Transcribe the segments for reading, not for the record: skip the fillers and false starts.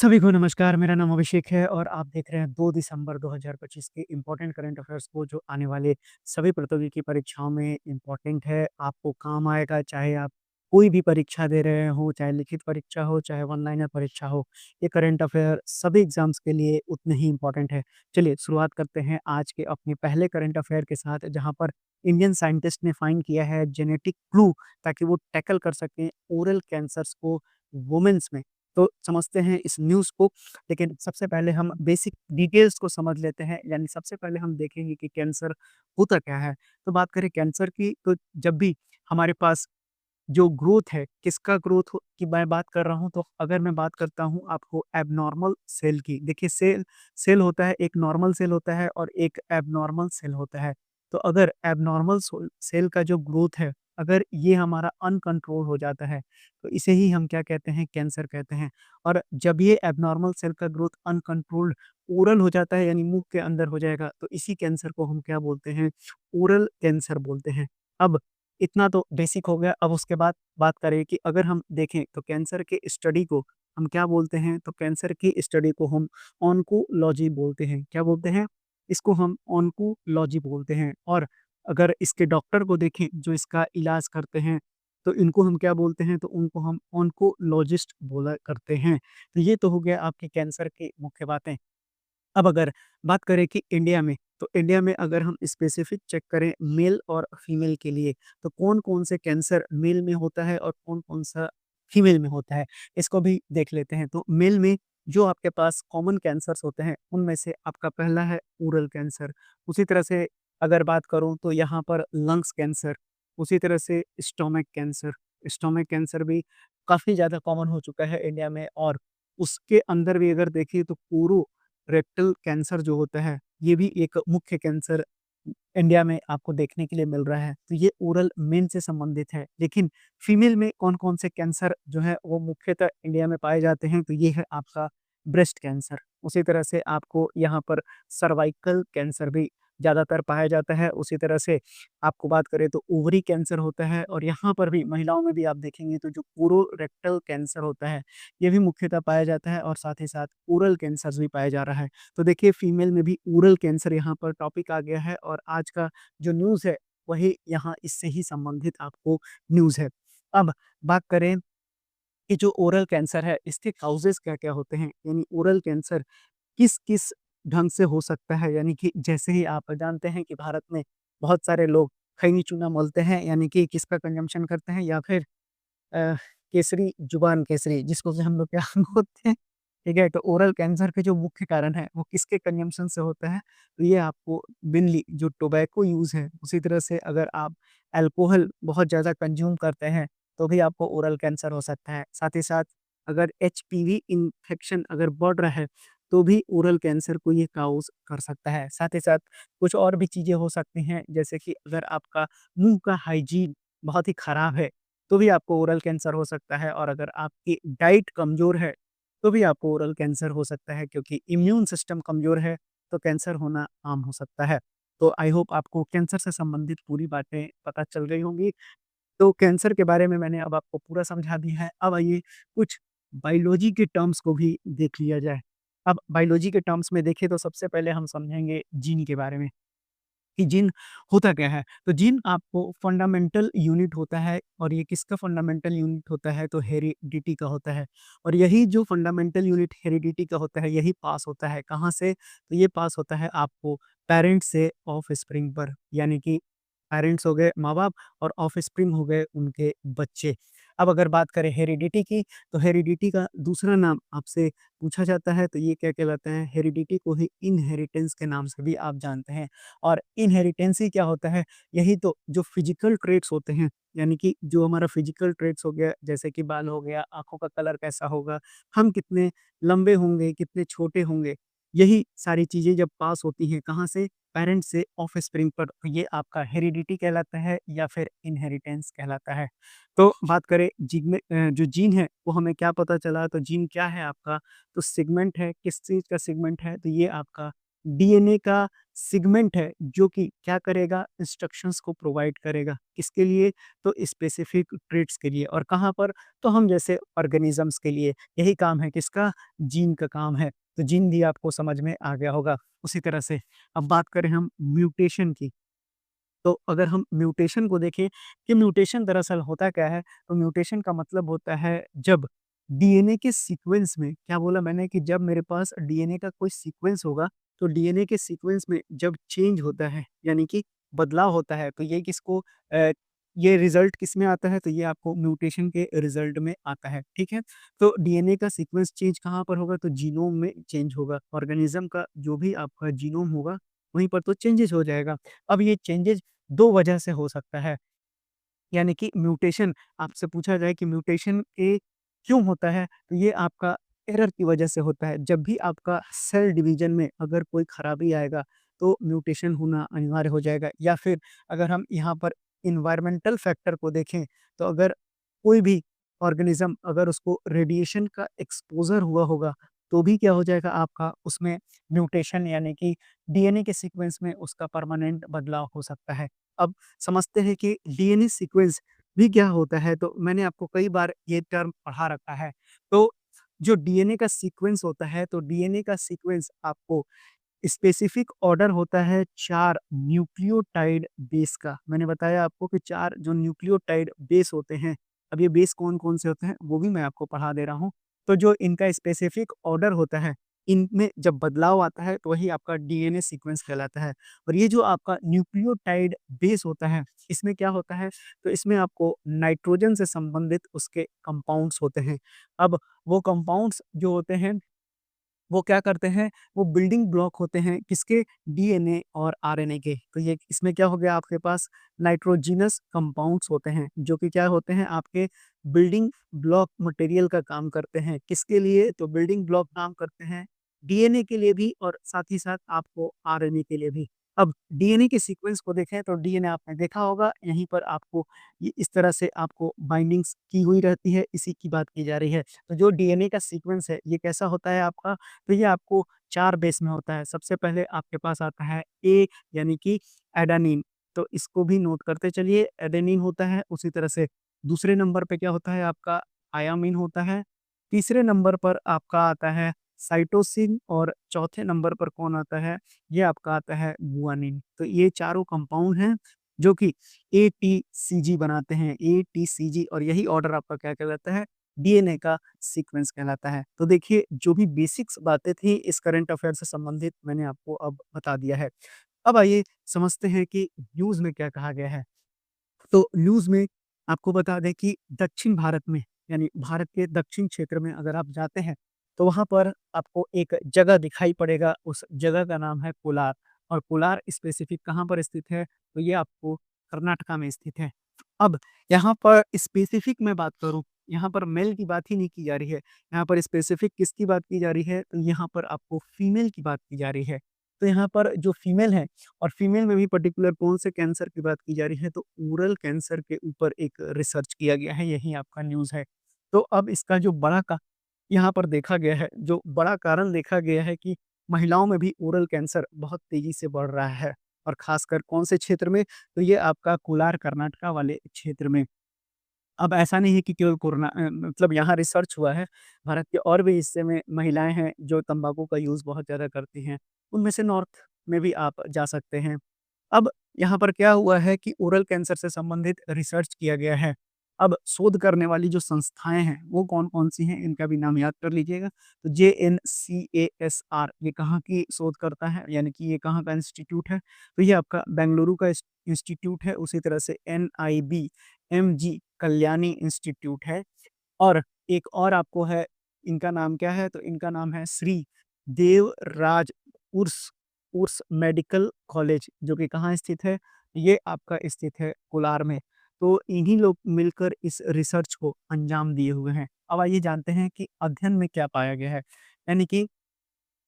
सभी को नमस्कार, मेरा नाम अभिषेक है और आप देख रहे हैं 2 दिसंबर 2025 के इम्पोर्टेंट करंट अफ़ेयर्स को जो आने वाले सभी प्रौद्योगिकी परीक्षाओं में इम्पोर्टेंट है, आपको काम आएगा, चाहे आप कोई भी परीक्षा दे रहे हो, चाहे लिखित परीक्षा हो, चाहे वन लाइनर परीक्षा हो, ये करंट अफ़ेयर सभी एग्ज़ाम्स के लिए उतने ही इम्पोर्टेंट है। चलिए शुरुआत करते हैं आज के अपने पहले करंट अफ़ेयर के साथ, जहाँ पर इंडियन साइंटिस्ट ने फाइंड किया है जेनेटिक क्लू ताकि वो टैकल कर सकें ओरल कैंसर्स को वुमेन्स में। तो समझते हैं इस न्यूज़ को, लेकिन सबसे पहले हम बेसिक डिटेल्स को समझ लेते हैं, यानी सबसे पहले हम देखेंगे कि कैंसर होता क्या है? तो बात करें कैंसर की, तो जब भी हमारे पास जो ग्रोथ है, किसका ग्रोथ हो की मैं बात कर रहा हूँ, तो अगर मैं बात करता हूँ आपको एबनॉर्मल सेल की। देखिए सेल सेल होता है, एक नॉर्मल सेल होता है और एक एबनॉर्मल सेल होता है। तो अगर एबनॉर्मल सेल का जो ग्रोथ है, अगर ये हमारा अनकंट्रोल हो जाता है, तो इसे ही हम क्या कहते हैं, कैंसर कहते हैं। और जब ये एबनॉर्मल सेल का ग्रोथ अनकंट्रोल्ड ओरल हो जाता है, यानी मुँह के अंदर हो जाएगा, तो इसी कैंसर को हम क्या बोलते हैं, ओरल कैंसर बोलते हैं। अब इतना तो बेसिक हो गया, अब उसके बाद बात करें कि अगर हम देखें तो कैंसर के स्टडी को हम क्या बोलते हैं, तो कैंसर की स्टडी को हम ऑन्कोलॉजी बोलते हैं। क्या बोलते हैं? इसको हम ऑन्कोलॉजी बोलते हैं। और अगर इसके डॉक्टर को देखें जो इसका इलाज करते हैं, तो इनको हम क्या बोलते हैं, तो उनको हम ऑन्कोलॉजिस्ट बोला करते हैं। तो ये तो हो गया आपके कैंसर की मुख्य बातें। अब अगर बात करें कि इंडिया में, तो इंडिया में अगर हम स्पेसिफिक चेक करें मेल और फीमेल के लिए, तो कौन-कौन से कैंसर मेल में होता है और कौन-कौन सा फीमेल में होता है, इसको भी देख लेते हैं। तो मेल में जो आपके पास कॉमन कैंसर्स होते हैं, उनमें से आपका पहला है ओरल कैंसर। उसी तरह से अगर बात करूँ तो यहाँ पर लंग्स कैंसर, उसी तरह से स्टोमक कैंसर। स्टोमक कैंसर भी काफ़ी ज़्यादा कॉमन हो चुका है इंडिया में, और उसके अंदर भी अगर देखिए तो रेक्टल कैंसर जो होता है, ये भी एक मुख्य कैंसर इंडिया में आपको देखने के लिए मिल रहा है। तो ये ओरल मेन से संबंधित है। लेकिन फीमेल में कौन-कौन से कैंसर जो है वो मुख्यतः इंडिया में पाए जाते हैं, तो ये है आपका ब्रेस्ट कैंसर। उसी तरह से आपको यहाँ पर सर्वाइकल कैंसर भी ज़्यादातर पाया जाता है। उसी तरह से आपको बात करें तो ओवरी कैंसर होता है, और यहाँ पर भी महिलाओं में भी आप देखेंगे तो जो कोलोरेक्टल कैंसर होता है, ये भी मुख्यतः पाया जाता है, और साथ ही साथ ओरल कैंसर्स भी पाया जा रहा है। तो देखिए फीमेल में भी ओरल कैंसर यहाँ पर टॉपिक आ गया है, और आज का जो न्यूज़ है वही यहाँ इससे ही संबंधित आपको न्यूज़ है। अब बात करें कि जो ओरल कैंसर है इसके काउज़ेज़ क्या-क्या होते हैं? यानी ओरल कैंसर किस-किस ढंग से हो सकता है? यानी कि जैसे ही आप जानते हैं कि भारत में बहुत सारे लोग खैनी-चूना मलते हैं, यानी कि किसका कंज़म्पशन करते हैं, या फिर अ, केसरी, जुबान केसरी, जिसको कि हम लोग क्या बोलते हैं, ठीक है? तो ओरल कैंसर के जो मुख्य कारण है, वो किसके कंज़म्पशन से होता है? तो ये आपको मेनली जो टोबैको यूज़ है, उसी तरह से अगर आप अल्कोहल बहुत ज़्यादा कंज़्यूम करते हैं, तो भी आपको ओरल कैंसर हो सकता है। साथ ही साथ अगर एचपीवी इन्फेक्शन अगर बढ़ रहा है, तो भी ओरल कैंसर को ये काउज़ कर सकता है। साथ ही साथ कुछ और भी चीज़ें हो सकती हैं, जैसे कि अगर आपका मुँह का हाइजीन बहुत ही खराब है, तो भी आपको ओरल कैंसर हो सकता है, और अगर आपकी डाइट कमज़ोर है, तो भी आपको ओरल कैंसर हो सकता है, क्योंकि इम्यून सिस्टम कमज़ोर है, तो कैंसर होना आम हो सकता है। तो आई होप आपको कैंसर से संबंधित पूरी बातें पता चल गई होंगी। तो कैंसर के बारे में मैंने अब आपको पूरा समझा दिया है। अब आइए कुछ बायोलॉजी के टर्म्स को भी देख लिया जाए। अब बायोलॉजी के टर्म्स में देखें तो सबसे पहले हम समझेंगे जीन के बारे में। कि जीन होता क्या है? तो जीन आपको फंडामेंटल यूनिट होता है, और ये किसका फंडामेंटल यूनिट होता है? तो हेरिडिटी का होता है। और यही जो फंडामेंटल यूनिट हेरिडिटी का होता है, यही पास होता है कहाँ से? तो ये पास होता है आपको पेरेंट्स से ऑफस्प्रिंग पर, यानी कि पेरेंट्स हो गए माँ-बाप, और ऑफस्प्रिंग हो गए उनके बच्चे। अब अगर बात करें हेरिडिटी की, तो हेरिडिटी का दूसरा नाम आपसे पूछा जाता है, तो ये क्या कहलाता है? हेरिडिटी को ही इनहेरिटेंस के नाम से भी आप जानते हैं। और इनहेरिटेंस ही क्या होता है? यही तो जो फिजिकल ट्रेट्स होते हैं, यानी कि जो हमारा फिजिकल ट्रेट्स हो गया, जैसे कि बाल हो गया, आँखों का कलर कैसा होगा, हम कितने लंबे होंगे, कितने छोटे होंगे, यही सारी चीज़ें जब पास होती हैं कहाँ से? पेरेंट्स से ऑफस्प्रिंग पर, तो ये आपका हेरिडिटी कहलाता है या फिर इनहेरिटेंस कहलाता है। तो बात करें जीन में, जो जीन है वो हमें क्या पता चला, तो जीन क्या है आपका? तो सेगमेंट है, किस चीज़ का सेगमेंट है? तो ये आपका डीएनए का सेगमेंट है जो कि क्या करेगा, इंस्ट्रक्शंस को प्रोवाइड करेगा। किसके लिए? तो स्पेसिफिक ट्रेट्स के लिए। और कहाँ पर? तो हम जैसे ऑर्गेनिजम्स के लिए। यही काम है किसका? जीन का काम है। तो जीन भी आपको समझ में आ गया होगा। उसी तरह से अब बात करें हम म्यूटेशन की। तो अगर हम म्यूटेशन को देखें कि म्यूटेशन दरअसल होता क्या है, तो म्यूटेशन का मतलब होता है जब डीएनए के सीक्वेंस में, क्या बोला मैंने कि जब मेरे पास डीएनए का कोई सीक्वेंस होगा, तो डीएनए के सीक्वेंस में जब चेंज होता है, यानी कि बदलाव होता है, तो ये किसको ये रिज़ल्ट किसमें आता है? तो ये आपको म्यूटेशन के रिज़ल्ट में आता है, ठीक है? तो डीएनए का सीक्वेंस चेंज कहाँ पर होगा? तो जीनोम में चेंज होगा। ऑर्गेनिज़्म का जो भी आपका जीनोम होगा, वहीं पर तो चेंजेज़ हो जाएगा। अब ये चेंजेज़ 2 वजह से हो सकता है। यानी कि म्यूटेशन आपसे पूछा जाए कि म्यूटेशन ये क्यों होता है? तो ये आपका एरर की वजह से होता है। जब भी आपका सेल डिवीज़न में अगर कोई खराबी आएगा, तो म्यूटेशन होना अनिवार्य हो जाएगा। या फिर अगर हम यहाँ पर एनवायरमेंटल फैक्टर को देखें, तो अगर कोई भी ऑर्गेनिज़्म अगर उसको रेडिएशन का एक्सपोज़र हुआ होगा, तो भी क्या हो जाएगा आपका उसमें म्यूटेशन, यानी कि डीएनए के सीक्वेंस में उसका परमानेंट बदलाव हो सकता है। अब समझते हैं कि डीएनए सीक्वेंस भी क्या होता है, तो मैंने आपको कई बार ये टर्म पढ़ा रखा है। तो जो डीएनए का सीक्वेंस होता है, तो डीएनए का सीक्वेंस आपको स्पेसिफिक ऑर्डर होता है 4 न्यूक्लियोटाइड बेस का। मैंने बताया आपको कि 4 जो न्यूक्लियोटाइड बेस होते हैं, अब ये बेस कौन-कौन से होते हैं, वो भी मैं आपको पढ़ा दे रहा हूँ। तो जो इनका स्पेसिफिक ऑर्डर होता है, इनमें जब बदलाव आता है, तो वही आपका डीएनए सीक्वेंस कहलाता है। और ये जो आपका न्यूक्लियोटाइड बेस होता है, इसमें क्या होता है, तो इसमें आपको नाइट्रोजन से संबंधित उसके कंपाउंड्स होते हैं। अब वो कंपाउंड्स जो होते हैं, वो क्या करते हैं, वो बिल्डिंग ब्लॉक होते हैं किसके? डीएनए और आरएनए के। तो ये इसमें क्या हो गया आपके पास नाइट्रोजिनस कंपाउंड्स होते हैं, जो कि क्या होते हैं आपके बिल्डिंग ब्लॉक मटेरियल का काम करते हैं। किसके लिए? तो बिल्डिंग ब्लॉक काम करते हैं डीएनए के लिए भी और साथ ही साथ आपको आरएनए के लिए भी। अब डीएनए के सीक्वेंस को देखें तो डीएनए आपने देखा होगा, यहीं पर आपको ये इस तरह से आपको बाइंडिंग्स की हुई रहती है, इसी की बात की जा रही है। तो जो डीएनए का सीक्वेंस है, ये कैसा होता है आपका? तो ये आपको 4 बेस में होता है। सबसे पहले आपके पास आता है ए, यानी कि एडेनिन, तो इसको भी नोट करते चलिए, एडेनिन होता है। उसी तरह से दूसरे नंबर पे क्या होता है आपका? थायामीन होता है। तीसरे नंबर पर आपका आता है साइटोसिन और चौथे नंबर पर कौन आता है? ये आपका आता है गुआनिन। तो ये चारों कंपाउंड हैं जो कि एटीसीजी बनाते हैं, एटीसीजी, और यही ऑर्डर आपका क्या कहलाता है? डीएनए का सीक्वेंस कहलाता है। तो देखिए जो भी बेसिक्स बातें थी इस करंट अफेयर से संबंधित मैंने आपको अब बता दिया है। अब आइए समझते हैं कि न्यूज़ में क्या कहा गया है। तो न्यूज़ में आपको बता दें कि दक्षिण भारत में, यानी भारत के दक्षिण क्षेत्र में अगर आप जाते हैं, तो वहाँ पर आपको एक जगह दिखाई पड़ेगा, उस जगह का नाम है कोलार। और कोलार स्पेसिफिक कहाँ पर स्थित है? तो ये आपको कर्नाटका में स्थित है। अब यहाँ पर स्पेसिफिक मैं बात करूँ, यहाँ पर मेल की बात ही नहीं की जा रही है, यहाँ पर स्पेसिफिक किसकी बात की जा रही है? तो यहाँ पर आपको फीमेल की बात की जा रही है। तो यहाँ पर जो फीमेल है, और फीमेल में भी पर्टिकुलर कौन से कैंसर की बात की जा रही है, तो ओरल कैंसर के ऊपर एक रिसर्च किया गया है, यही आपका न्यूज़ है। तो अब इसका जो बड़ा का यहाँ पर देखा गया है, जो बड़ा कारण देखा गया है कि महिलाओं में भी ओरल कैंसर बहुत तेज़ी से बढ़ रहा है, और ख़ासकर कौन से क्षेत्र में? तो ये आपका कोलार कर्नाटका वाले क्षेत्र में। अब ऐसा नहीं है कि केवल मतलब यहाँ रिसर्च हुआ है, भारत के और भी हिस्से में महिलाएँ हैं जो तंबाकू का यूज़ बहुत ज़्यादा करती हैं, उनमें से नॉर्थ में भी आप जा सकते हैं। अब यहाँ पर क्या हुआ है कि ओरल कैंसर से संबंधित रिसर्च किया गया है। अब शोध करने वाली जो संस्थाएँ हैं, वो कौन-कौन सी हैं, इनका भी नाम याद कर लीजिएगा। तो जेएनसीएएसआर ये कहाँ की शोध करता है, यानी कि ये कहाँ का इंस्टीट्यूट है? तो ये आपका बेंगलुरु का इंस्टीट्यूट है, उसी तरह से एनआईबी एमजी कल्याणी इंस्टीट्यूट है। और एक और आपको है, इनका नाम क्या है? तो इनका नाम है श्री देवराज उर्स उर्स मेडिकल कॉलेज, जो कि कहाँ स्थित है? ये आपका स्थित है कोलार में। तो इन्हीं लोग मिलकर इस रिसर्च को अंजाम दिए हुए हैं। अब आइए जानते हैं कि अध्ययन में क्या पाया गया है। यानी कि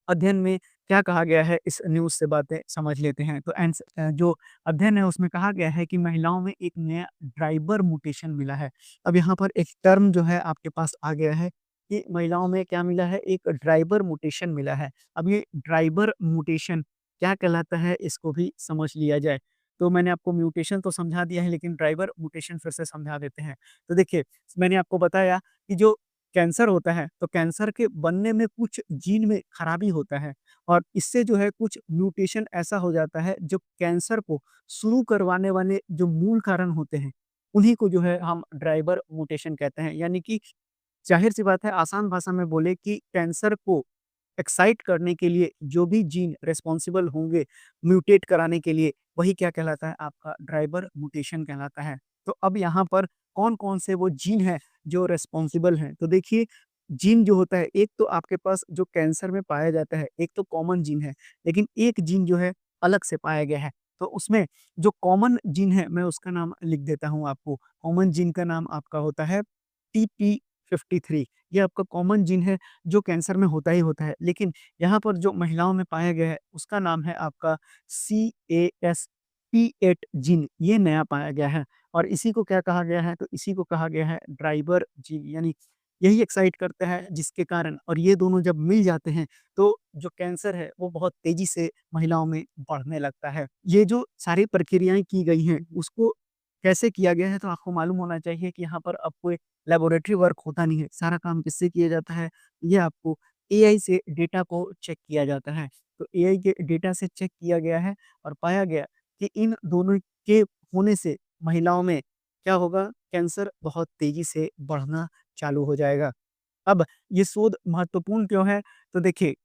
अध्ययन में क्या कहा गया है, इस न्यूज़ से बातें समझ लेते हैं। तो जो अध्ययन है उसमें कहा गया है कि महिलाओं में एक नया ड्राइवर म्यूटेशन मिला है। अब यहाँ पर एक टर्म जो है आपके पास आ गया है, कि महिलाओं में क्या मिला है, एक ड्राइवर म्यूटेशन मिला है। अब ये ड्राइवर म्यूटेशन क्या कहलाता है, इसको भी समझ लिया जाए। तो मैंने आपको म्यूटेशन तो समझा दिया है, लेकिन ड्राइवर म्यूटेशन फिर से समझा देते हैं। तो देखिए, मैंने आपको बताया कि जो कैंसर होता है, तो कैंसर के बनने में कुछ जीन में खराबी होता है और इससे जो है कुछ म्यूटेशन ऐसा हो जाता है, जो कैंसर को शुरू करवाने वाले जो मूल कारण होते हैं, उन्हीं को जो है हम ड्राइवर म्यूटेशन कहते हैं। यानी कि ज़ाहिर-सी बात है, आसान भाषा में बोले कि कैंसर को एक्साइट करने के लिए जो भी जीन रिस्पॉन्सिबल होंगे म्यूटेट कराने के लिए, वही क्या कहलाता है, आपका ड्राइवर म्यूटेशन कहलाता है। तो अब यहाँ पर कौन-कौन से वो जीन हैं जो रिस्पॉन्सिबल हैं? तो देखिए, जीन जो होता है, एक तो आपके पास जो कैंसर में पाया जाता है, एक तो कॉमन जीन है, लेकिन एक जीन जो है अलग से पाया गया है। तो उसमें जो कॉमन जीन है, मैं उसका नाम लिख देता हूँ आपको। कॉमन जीन का नाम आपका होता है TP53। ये आपका कॉमन जीन है जो कैंसर में होता ही होता है। लेकिन यहाँ पर जो महिलाओं में पाया गया है, उसका नाम है आपका CASP8 जीन, ये नया पाया गया है और इसी को क्या कहा गया है, तो इसी को कहा गया है ड्राइवर जीन। यानी यही एक्साइट करता है जिसके कारण, और ये दोनों जब मिल जाते हैं, तो जो कैंसर है वो बहुत तेज़ी से महिलाओं में बढ़ने लगता है। ये जो सारी प्रक्रियाएँ की गई हैं, उसको कैसे किया गया है, तो आपको मालूम होना चाहिए कि यहाँ पर अब कोई लैबोरेटरी वर्क होता नहीं है। सारा काम किससे किया जाता है? ये आपको एआई से डेटा को चेक किया जाता है। तो एआई के डेटा से चेक किया गया है और पाया गया कि इन दोनों के होने से महिलाओं में क्या होगा? कैंसर बहुत तेज़ी से बढ़ना चालू हो जाएगा। अब ये शोध महत्वपूर्ण क्यों है? तो देखिए,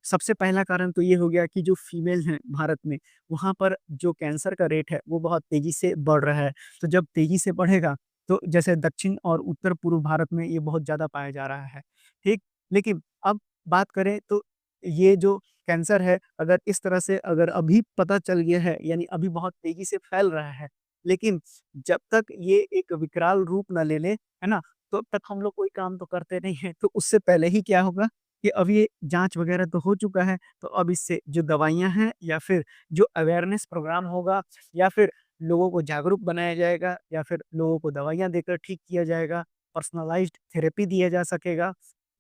सबसे पहला कारण तो ये हो गया कि जो फीमेल हैं भारत में, वहाँ पर जो कैंसर का रेट है, वो बहुत तेज़ी से बढ़ रहा है। तो जब तेज़ी से बढ़ेगा, तो जैसे दक्षिण और उत्तर-पूर्व भारत में ये बहुत ज़्यादा पाया जा रहा है, ठीक? लेकिन अब बात करें तो ये जो कैंसर है, अगर इस तरह से अगर अभी पता चल गया है, यानी अभी बहुत तेज़ी से फैल रहा है, लेकिन जब तक ये एक विकराल रूप ना ले ले, है ना? तो तब तक हम लोग कोई काम तो करते नहीं हैं। तो उससे पहले ही क्या होगा कि अब ये जाँच वगैरह तो हो चुका है, तो अब इससे जो दवाइयाँ हैं या फिर जो अवेयरनेस प्रोग्राम होगा या फिर लोगों को जागरूक बनाया जाएगा या फिर लोगों को दवाइयाँ देकर ठीक किया जाएगा, पर्सनलाइज़्ड थेरेपी दिया जा सकेगा।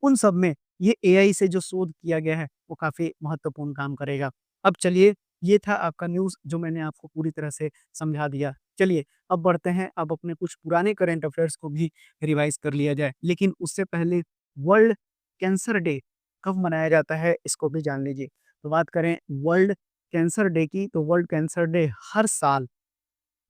उन सब में ये एआई से जो शोध किया गया है, वो काफ़ी महत्वपूर्ण काम करेगा। अब चलिए, ये था आपका न्यूज़ जो मैंने आपको पूरी तरह से समझा दिया। चलिए, अब बढ़ते हैं, अब अपने कुछ पुराने करंट अफ़ेयर्स को भी रिवाइज़ कर लिया जाए। लेकिन उससे पहले वर्ल्ड कैंसर डे कब मनाया जाता है, इसको भी जान लीजिए। तो बात करें वर्ल्ड कैंसर डे की, तो वर्ल्ड कैंसर डे हर साल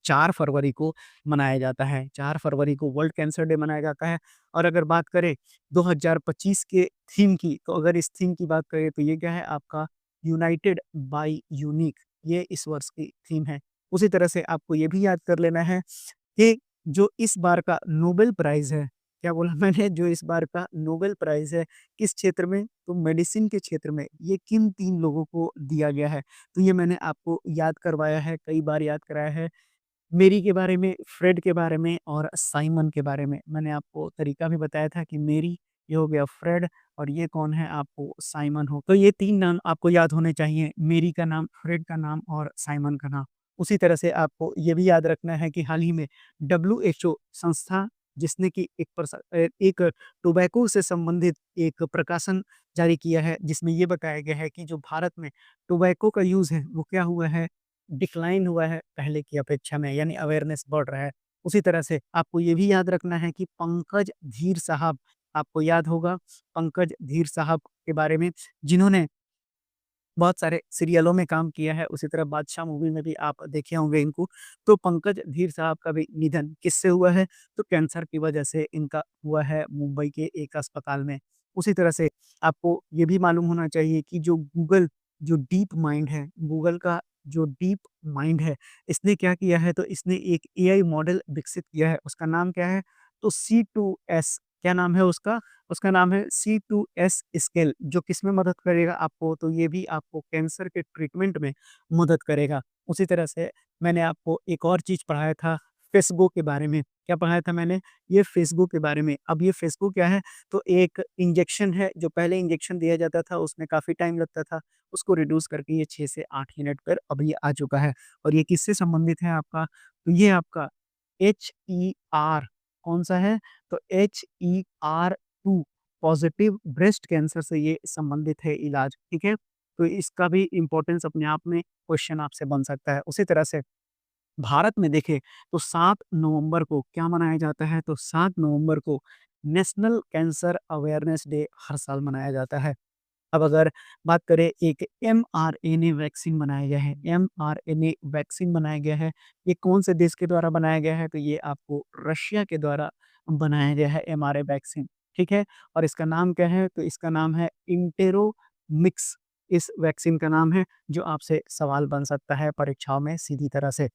4 फरवरी को मनाया जाता है। 4 फरवरी को वर्ल्ड कैंसर डे मनाया जाता है और अगर बात करें 2025 के थीम की, तो अगर इस थीम की बात करें तो ये क्या है आपका यूनाइटेड बाय यूनिक, ये इस वर्ष की थीम है। उसी तरह से आपको ये भी याद कर लेना है कि जो इस बार का नोबेल प्राइज़ है, क्या बोला मैंने? जो इस बार का नोबेल प्राइज़ है, किस क्षेत्र में? तो मेडिसिन के क्षेत्र में। ये किन 3 लोगों को दिया गया है? तो ये मैंने आपको याद करवाया है, कई बार याद कराया है। मेरी के बारे में, फ्रेड के बारे में और साइमन के बारे में। मैंने आपको तरीका भी बताया था कि मेरी, ये हो गया फ्रेड और ये कौन है, आपको साइमन हो। तो ये 3 नाम आपको याद होने चाहिए, मेरी का नाम, फ्रेड का नाम और साइमन का नाम। उसी तरह से आपको ये भी याद रखना है कि हाल ही में डब्ल्यूएचओ संस्था, जिसने कि एक टोबैको से संबंधित एक प्रकाशन जारी किया है, जिसमें ये बताया गया है कि जो भारत में टोबैको का यूज़ है, वो क्या हुआ है, डिक्लाइन हुआ है पहले की अपेक्षा में, यानी अवेयरनेस बढ़ रहा है। उसी तरह से आपको ये भी याद रखना है कि पंकज धीर साहब, आपको याद होगा पंकज धीर साहब के बारे में, जिन्होंने बहुत सारे सीरियलों में काम किया है, उसी तरह बादशाह मूवी में भी आप देखे होंगे इनको। तो पंकज धीर साहब का भी निधन किससे हुआ है? तो कैंसर की वजह से इनका हुआ है मुंबई के एक अस्पताल में। उसी तरह से आपको ये भी मालूम होना चाहिए कि जो गूगल, जो डीप माइंड है, गूगल का जो डीप माइंड है, इसने क्या किया है, तो इसने एक एआई मॉडल विकसित किया है, उसका नाम क्या है? तो सी2एस, क्या नाम है उसका? उसका नाम है सी2एस स्केल, जो किसमें मदद करेगा आपको? तो ये भी आपको कैंसर के ट्रीटमेंट में मदद करेगा। उसी तरह से मैंने आपको एक और चीज़ पढ़ाया था फेसबुक के बारे में। क्या पढ़ाया था मैंने? ये फेसबुक के बारे में। अब ये फेसबुक क्या है? तो एक इंजेक्शन है, जो पहले इंजेक्शन दिया जाता था उसमें काफ़ी टाइम लगता था, उसको रिड्यूस करके ये 6 से 8 मिनट पर अब ये आ चुका है। और ये किससे संबंधित है आपका? तो ये आपका HER, कौन-सा है? तो HER2 पॉज़िटिव ब्रेस्ट कैंसर से ये संबंधित है इलाज, ठीक है? तो इसका भी इम्पोर्टेंस अपने आप में क्वेश्चन आपसे बन सकता है। उसी तरह से भारत में देखें तो 7 नवंबर को क्या मनाया जाता है? तो 7 नवंबर को नेशनल कैंसर अवेयरनेस डे हर साल मनाया जाता है। अब अगर बात करें एक एमआरएनए वैक्सीन बनाया गया है, एमआरएनए वैक्सीन बनाया गया है, ये कौन से देश के द्वारा बनाया गया है? तो ये आपको रशिया के द्वारा बनाया गया है एमआरए वैक्सीन, ठीक है? और इसका नाम क्या है? तो इसका नाम है इंटेरोमिक्स, इस वैक्सीन का नाम है, जो आपसे सवाल बन सकता है परीक्षाओं में सीधी तरह से।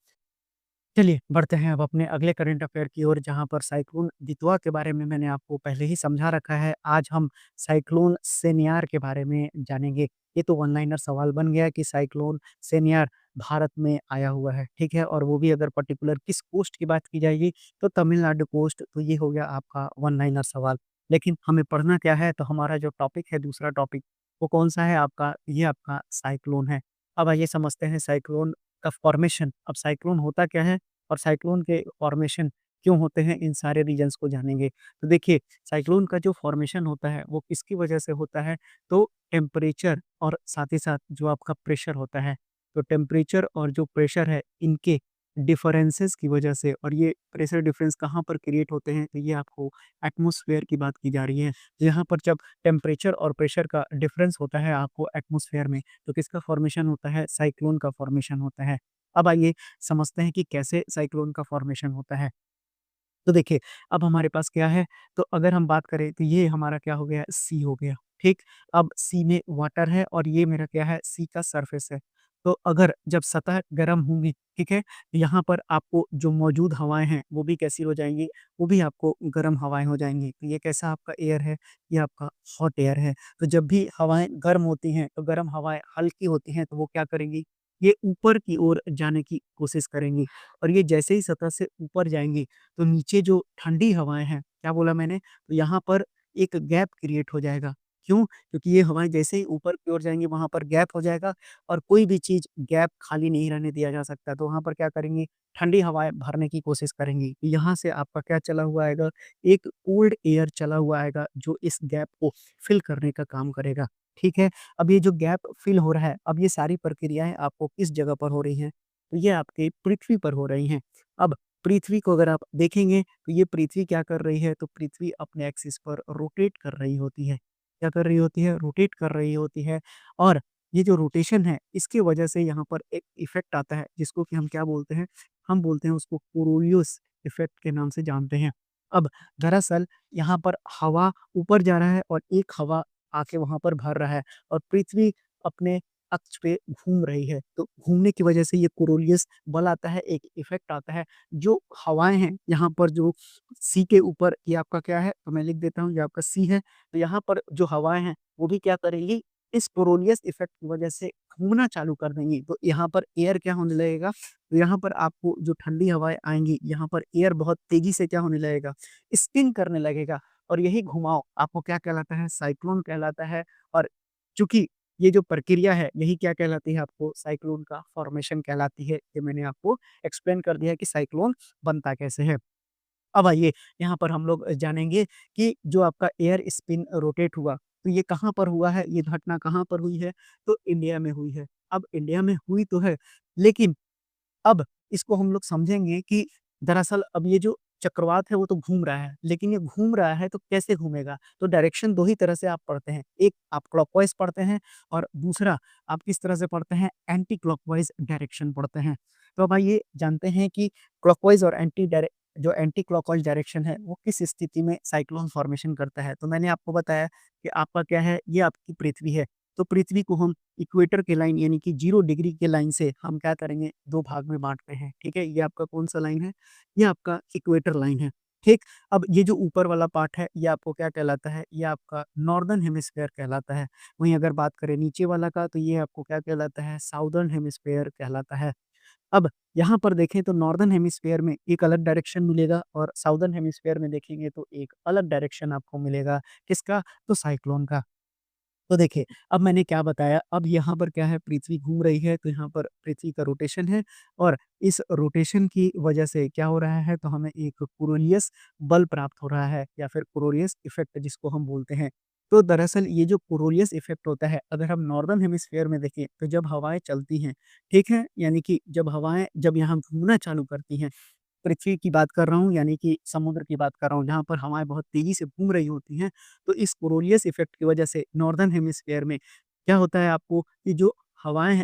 चलिए, बढ़ते हैं अब अपने अगले करंट अफ़ेयर की ओर, जहाँ पर साइक्लोन दितवा के बारे में मैंने आपको पहले ही समझा रखा है। आज हम साइक्लोन सेनियार के बारे में जानेंगे। ये तो वन लाइनर सवाल बन गया कि साइक्लोन सेनियार भारत में आया हुआ है, ठीक है? और वो भी अगर पर्टिकुलर किस कोस्ट की बात की जाएगी, तो तमिलनाडु कोस्ट, तो ये हो गया आपका वन लाइनर सवाल। लेकिन हमें पढ़ना क्या है? तो हमारा जो टॉपिक है, दूसरा टॉपिक, वो कौन-सा है आपका? ये आपका साइक्लोन है। अब आइए समझते हैं साइक्लोन का फ़ॉर्मेशन। अब साइक्लोन होता क्या है? और साइक्लोन के फॉर्मेशन क्यों होते हैं, इन सारे रीजन्स को जानेंगे। तो देखिए, साइक्लोन का जो फॉर्मेशन होता है वो किसकी वजह से होता है? तो टेम्परेचर और साथ ही साथ जो आपका प्रेशर होता है। तो टेम्परेचर और जो प्रेशर है, इनके डिफरेंसेस की वजह से, और ये प्रेशर डिफरेंस कहाँ पर क्रिएट होते हैं? तो ये आपको एटमॉस्फेयर की बात की जा रही है। यहाँ पर जब टेम्परेचर और प्रेशर का डिफरेंस होता है आपको एटमॉस्फेयर में, तो किसका फॉर्मेशन होता है? साइक्लोन का फॉर्मेशन होता है। अब आइए समझते हैं कि कैसे साइक्लोन का फॉर्मेशन होता है। तो देखिए, अब हमारे पास क्या है, तो अगर हम बात करें तो ये हमारा क्या हो गया? सी हो गया, ठीक? अब सी में वाटर है और ये मेरा क्या है? सी का सरफेस है। तो अगर जब सतह गर्म होंगी, ठीक है? यहाँ पर आपको जो मौजूद हवाएँ हैं, वो भी कैसी हो जाएँगी? वो भी आपको गर्म हवाएँ हो जाएँगी। तो ये कैसा आपका एयर है? ये आपका हॉट एयर है। तो जब भी हवाएँ गर्म होती हैं, तो गर्म हवाएँ हल्की होती हैं, तो वो क्या करेंगी? ये ऊपर की ओर जाने की कोशिश करेंगी, और ये जैसे ही सतह से ऊपर जाएँगी, तो नीचे जो ठंडी हवाएँ हैं, क्या बोला मैंने? तो यहाँ पर एक गैप क्रिएट हो जाएगा। क्यों? क्योंकि ये हवाएँ जैसे ही ऊपर की ओर जाएँगी, वहाँ पर गैप हो जाएगा, और कोई भी चीज़ गैप खाली नहीं रहने दिया जा सकता। तो वहाँ पर क्या करेंगी? ठंडी हवाएँ भरने की कोशिश करेंगी। यहाँ से आपका क्या चला हुआ आएगा? एक कोल्ड एयर चला हुआ आएगा, जो इस गैप को फ़िल करने का काम करेगा। ठीक है? अब ये जो गैप फ़िल हो रहा है, अब ये सारी प्रक्रियाएँ आपको किस जगह पर हो रही हैं? तो ये आपके पृथ्वी पर हो रही हैं। अब पृथ्वी को अगर आप देखेंगे, तो ये पृथ्वी क्या कर रही है? तो पृथ्वी अपने एक्सिस पर रोटेट कर रही होती है। क्या कर रही होती है? रोटेट कर रही होती है, और ये जो रोटेशन है, इसकी वजह से यहाँ पर एक इफ़ेक्ट आता है, जिसको कि हम क्या बोलते हैं? हम बोलते हैं उसको कोरोलियस इफ़ेक्ट के नाम से जानते हैं। अब दरअसल यहाँ पर हवा ऊपर जा रहा है और एक हवा आके वहाँ पर भर रहा है, और पृथ्वी अपने अक्ष पे घूम रही है। तो घूमने की वजह से ये कोरोलियस बल आता है, एक इफ़ेक्ट आता है। जो हवाएँ हैं, यहाँ पर जो सी के ऊपर, ये आपका क्या है? तो मैं लिख देता हूँ, ये आपका सी है। तो यहाँ पर जो हवाएँ हैं, वो भी क्या करेंगी? इस कोरोलियस इफ़ेक्ट की वजह से घूमना चालू कर देंगी। तो यहाँ पर एयर क्या होने लगेगा? तो यहाँ पर आपको जो ठंडी हवाएँ आएँगी, यहाँ पर एयर बहुत तेज़ी से क्या होने लगेगा? स्पिन करने लगेगा, और यही घुमाव आपको क्या कहलाता है? साइक्लोन कहलाता है। और चूँकि ये जो प्रक्रिया है, यही क्या कहलाती है आपको? साइक्लोन का फॉर्मेशन कहलाती है। ये मैंने आपको एक्सप्लेन कर दिया है कि साइक्लोन बनता कैसे है। अब आइए, यहाँ पर हम लोग जानेंगे कि जो आपका एयर स्पिन रोटेट हुआ, तो ये कहाँ पर हुआ है? ये घटना कहाँ पर हुई है? तो इंडिया में हुई है। अब इंडिया में हुई तो है, लेकिन अब इसको हम लोग समझेंगे कि दरअसल अब ये जो चक्रवात है वो तो घूम रहा है, लेकिन ये घूम रहा है तो कैसे घूमेगा? तो डायरेक्शन 2 ही तरह से आप पढ़ते हैं। एक आप क्लॉकवाइज़ पढ़ते हैं, और दूसरा आप किस तरह से पढ़ते हैं? एंटी क्लॉकवाइज़ डायरेक्शन पढ़ते हैं। तो अब आइए जानते हैं कि क्लॉकवाइज़ और एंटी क्लॉकवाइज़ डायरेक्शन है, वो किस स्थिति में साइक्लोन फॉर्मेशन करता है। तो मैंने आपको बताया कि आपका क्या है? ये आपकी पृथ्वी है। तो पृथ्वी को हम इक्वेटर के लाइन, यानी कि 0 डिग्री के लाइन से हम क्या करेंगे? 2 भाग में बाँटते हैं, ठीक है? ये आपका कौन-सा लाइन है? ये आपका इक्वेटर लाइन है, ठीक? अब ये जो ऊपर वाला पार्ट है, ये आपको क्या कहलाता है? ये आपका नॉर्दर्न हेमिस्फीयर कहलाता है। वहीं अगर बात करें नीचे वाला का, तो ये आपको क्या कहलाता है? साउदर्न हेमिस्फीयर कहलाता है। अब यहाँ पर देखें तो नॉर्दर्न हेमिस्फीयर में एक अलग डायरेक्शन मिलेगा, और साउदर्न हेमिस्फीयर में देखेंगे तो एक अलग डायरेक्शन आपको मिलेगा। किसका? तो साइक्लोन का। तो देखिए, अब मैंने क्या बताया, अब यहाँ पर क्या है? पृथ्वी घूम रही है, तो यहाँ पर पृथ्वी का रोटेशन है, और इस रोटेशन की वजह से क्या हो रहा है? तो हमें एक कोरोलियस बल प्राप्त हो रहा है, या फिर कोरोलियस इफ़ेक्ट जिसको हम बोलते हैं। तो दरअसल ये जो कोरोलियस इफ़ेक्ट होता है, अगर हम नॉर्दर्न हेमिस्फीयर में देखें, तो जब हवाएँ चलती हैं, ठीक है? यानी कि जब यहाँ घूमना चालू करती हैं, पृथ्वी की बात कर रहा हूँ, यानी कि समुद्र की बात कर रहा हूँ, जहाँ पर हवाएँ बहुत तेज़ी से घूम रही होती हैं, तो इस कोरोलियस इफ़ेक्ट की वजह से नॉर्दर्न हेमिस्फीयर में क्या होता है आपको कि जो हवाएँ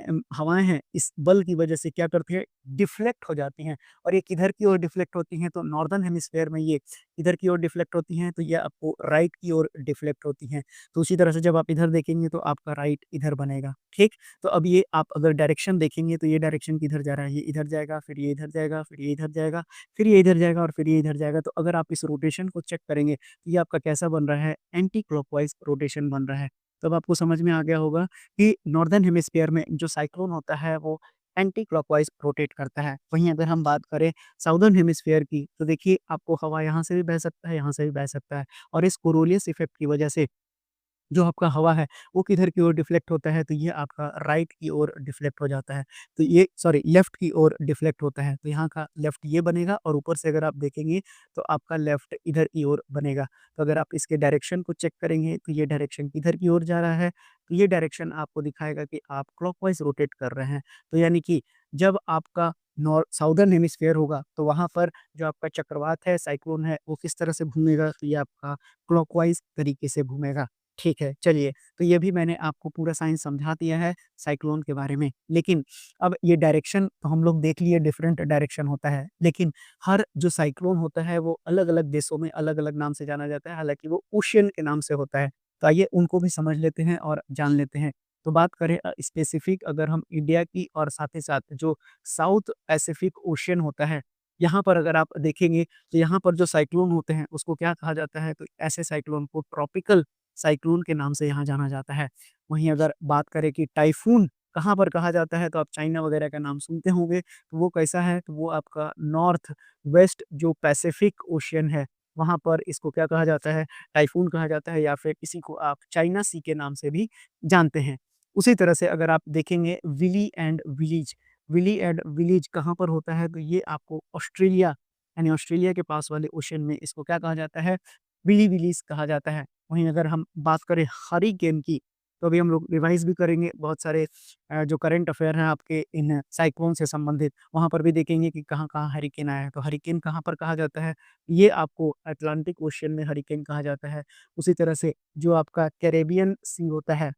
हैं, इस बल की वजह से क्या करती हैं, डिफ्लेक्ट हो जाती हैं और ये किधर की ओर डिफ्लेक्ट होती हैं, तो नॉर्दर्न हेमिस्फीयर में ये इधर की ओर डिफ्लेक्ट होती हैं, तो ये आपको राइट की ओर डिफ्लेक्ट होती हैं। तो उसी तरह से जब आप इधर देखेंगे, तो आपका राइट इधर बनेगा, ठीक? तो अब ये आप अगर डायरेक्शन देखेंगे, तो ये डायरेक्शन किधर जा रहा है, ये इधर जाएगा, फिर ये इधर जाएगा, फिर ये इधर जाएगा, फिर ये इधर जाएगा और फिर ये इधर जाएगा। तो अगर आप इस रोटेशन को चेक करेंगे, तो ये आपका कैसा बन रहा है, एंटी क्लॉकवाइज़ रोटेशन बन रहा है। तब आपको समझ में आ गया होगा कि नॉर्दर्न हेमिस्फीयर में जो साइक्लोन होता है, वो एंटी क्लॉकवाइज़ रोटेट करता है। वहीं अगर हम बात करें साउदर्न हेमिस्फीयर की, तो देखिए आपको हवा यहाँ से भी बह सकता है, यहाँ से भी बह सकता है और इस कोरोलियस इफ़ेक्ट की वजह से जो आपका हवा है, वो किधर की ओर डिफ्लेक्ट होता है, तो ये आपका राइट की ओर डिफ्लेक्ट हो जाता है। तो ये सॉरी लेफ्ट की ओर डिफ्लेक्ट होता है, तो यहाँ का लेफ्ट ये बनेगा और ऊपर से अगर आप देखेंगे, तो आपका लेफ्ट इधर की ओर बनेगा। तो अगर आप इसके डायरेक्शन को चेक करेंगे, तो ये डायरेक्शन किधर की ओर जा रहा है, तो ये डायरेक्शन आपको दिखाएगा कि आप क्लॉकवाइज़ रोटेट कर रहे हैं। तो यानी कि जब आपका साउदर्न हेमिस्फीयर होगा, तो वहाँ पर जो आपका चक्रवात है, साइक्लोन है, वो किस तरह से घूमेगा, तो ये आपका क्लॉकवाइज़ तरीके से घूमेगा। ठीक है, चलिए, तो ये भी मैंने आपको पूरा साइंस समझा दिया है साइक्लोन के बारे में। लेकिन अब ये डायरेक्शन तो हम लोग देख लिए डिफरेंट डायरेक्शन होता है, लेकिन हर जो साइक्लोन होता है वो अलग-अलग देशों में अलग-अलग नाम से जाना जाता है, हालाँकि वो ओशियन के नाम से होता है। तो आइए उनको भी समझ लेते हैं और जान लेते हैं। तो बात करें स्पेसिफिक अगर हम इंडिया की और साथ ही साथ जो साउथ पैसिफिक ओशियन होता है, यहाँ पर अगर आप देखेंगे, तो यहाँ पर जो साइक्लोन होते हैं उसको क्या कहा जाता है? तो ऐसे साइक्लोन को ट्रॉपिकल साइक्लोन के नाम से यहाँ जाना जाता है। वहीं अगर बात करें कि टाइफून कहाँ पर कहा जाता है, तो आप चाइना वगैरह का नाम सुनते होंगे, तो वो कैसा है? तो वो आपका नॉर्थ वेस्ट जो पैसिफिक ओशियन है, वहाँ पर इसको क्या कहा जाता है? टाइफून कहा जाता है या फिर इसी को आप चाइना सी के नाम से भी जानते हैं। उसी तरह से अगर आप देखेंगे विली एंड विलेज कहाँ पर होता है? तो ये आपको ऑस्ट्रेलिया यानी ऑस्ट्रेलिया के पास वाले ओशियन में इसको क्या कहा जाता है? विली विलीज़ कहा जाता है। वहीं अगर हम बात करें हरिकेन की, तो अभी हम लोग रिवाइज़ भी करेंगे बहुत सारे जो करंट अफ़ेयर हैं आपके इन साइक्लोन से संबंधित, वहाँ पर भी देखेंगे कि कहाँ-कहाँ हरिकेन आया है। तो हरिकेन कहाँ पर कहा जाता है? ये आपको अटलांटिक ओशियन में हरिकेन कहा जाता है। उसी तरह से जो आपका कैरेबियन सी होता है,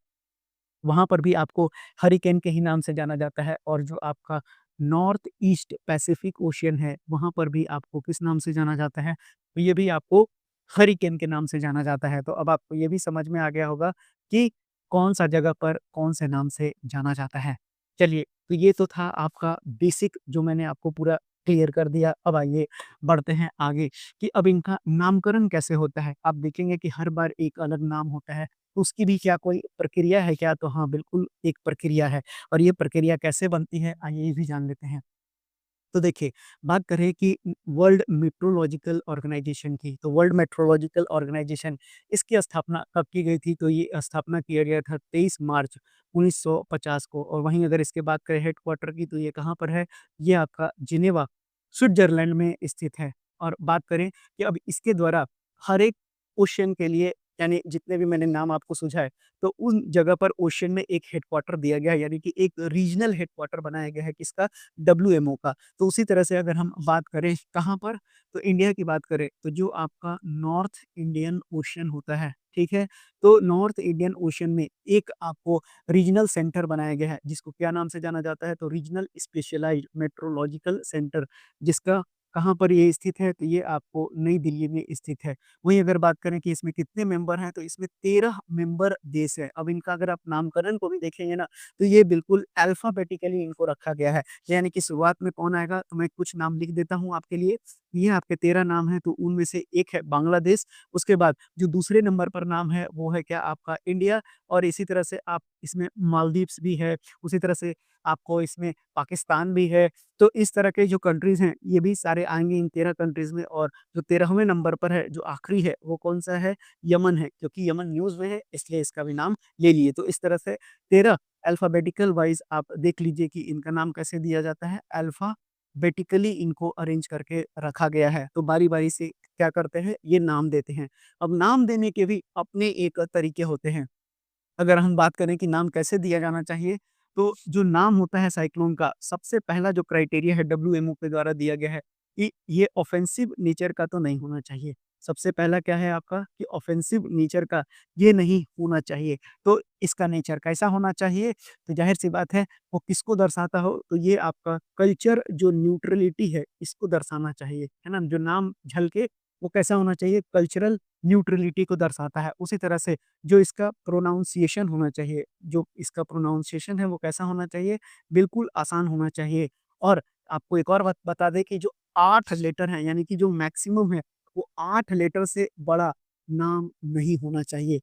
वहाँ पर भी आपको हरिकेन के ही नाम से जाना जाता है और जो आपका नॉर्थ ईस्ट पैसिफिक ओशियन है, वहाँ पर भी आपको किस नाम से जाना जाता है? तो ये भी आपको हरिकेन के नाम से जाना जाता है। तो अब आपको ये भी समझ में आ गया होगा कि कौन-सा जगह पर कौन से नाम से जाना जाता है। चलिए, तो ये तो था आपका बेसिक जो मैंने आपको पूरा क्लियर कर दिया। अब आइए बढ़ते हैं आगे कि अब इनका नामकरण कैसे होता है? आप देखेंगे कि हर बार एक अलग नाम होता है। तो उसकी भी क्या कोई प्रक्रिया है क्या? तो हाँ, बिल्कुल एक प्रक्रिया है और ये प्रक्रिया कैसे बनती है, आइए ये भी जान लेते हैं। तो देखिए, बात करें कि वर्ल्ड मेट्रोलॉजिकल ऑर्गेनाइजेशन की, तो वर्ल्ड मेट्रोलॉजिकल ऑर्गेनाइजेशन इसकी स्थापना कब की गई थी? तो ये स्थापना किया गया था 23 मार्च 1950 को और वहीं अगर इसकी बात करें हेडक्वार्टर की, तो ये कहाँ पर है? ये आपका जिनेवा, स्विट्ज़रलैंड में स्थित है और बात करें कि अब इसके द्वारा हर एक ओशियन के लिए यानी जितने भी मैंने नाम आपको सुझाए, तो उन जगह पर ओशियन में एक हेडक्वार्टर दिया गया है, यानी कि एक रीजनल हेडक्वार्टर बनाया गया है, किसका? डब्ल्यूएमओ का। तो उसी तरह से अगर हम बात करें कहाँ पर, तो इंडिया की बात करें, तो जो आपका नॉर्थ इंडियन ओशन होता है, ठीक है? तो नॉर्थ इंडियन ओशन में एक आपको रीजनल सेंटर बनाया गया है, जिसको क्या नाम से जाना जाता है? तो रीजनल स्पेशलाइज़्ड मेट्रोलॉजिकल सेंटर, जिसका कहाँ पर ये स्थित है? तो ये आपको नई दिल्ली में स्थित है। वहीं अगर बात करें कि इसमें कितने मेंबर हैं, तो इसमें 13 मेंबर देश हैं। अब इनका अगर आप नामकरण को भी देखेंगे ना, तो ये बिल्कुल अल्फ़ाबेटिकली इनको रखा गया है। यानी कि शुरुआत में कौन आएगा, तो मैं कुछ नाम लिख देता हूँ आपके लिए। ये आपके 13 नाम हैं, तो उनमें से एक है बांग्लादेश, उसके बाद जो दूसरे नंबर पर नाम है, वो है क्या आपका इंडिया और इसी तरह से आप इसमें मालदीव्स भी है, उसी तरह से आपको इसमें पाकिस्तान भी है। तो इस तरह के जो कंट्रीज़ हैं, ये भी सारे आएँगे इन 13 कंट्रीज़ में और जो 13वें नंबर पर है, जो आखिरी है, वो कौन-सा है? यमन है, क्योंकि यमन न्यूज़ में है, इसलिए इसका भी नाम ले लिए। तो इस तरह से 13 अल्फ़ाबेटिकल वाइज़ आप देख लीजिए कि इनका नाम कैसे दिया जाता है, अल्फ़ाबेटिकली इनको अरेंज करके रखा गया है। तो बारी-बारी से क्या करते हैं, ये नाम देते हैं। अब नाम देने के भी अपने एक तरीके होते हैं। अगर हम बात करें कि नाम कैसे दिया जाना चाहिए, तो जो नाम होता है साइक्लोन का, सबसे पहला जो क्राइटेरिया है डब्ल्यूएमओ के द्वारा दिया गया है कि ये ऑफ़ेंसिव नेचर का तो नहीं होना चाहिए। सबसे पहला क्या है आपका कि ऑफ़ेंसिव नेचर का ये नहीं होना चाहिए। तो इसका नेचर कैसा होना चाहिए? तो ज़ाहिर-सी बात है वो किसको दर्शाता हो, तो ये आपका कल्चर जो न्यूट्रलिटी है, इसको दर्शाना चाहिए, है ना? जो नाम झलके वो कैसा होना चाहिए? कल्चरल न्यूट्रलिटी को दर्शाता है। उसी तरह से जो इसका प्रोनाउंसिएशन होना चाहिए, जो इसका प्रोनाउंसिएशन है वो कैसा होना चाहिए? बिल्कुल आसान होना चाहिए। और आपको एक और बात बता दें कि जो 8 लेटर हैं यानी कि जो मैक्सिमम है, वो 8 लेटर से बड़ा नाम नहीं होना चाहिए।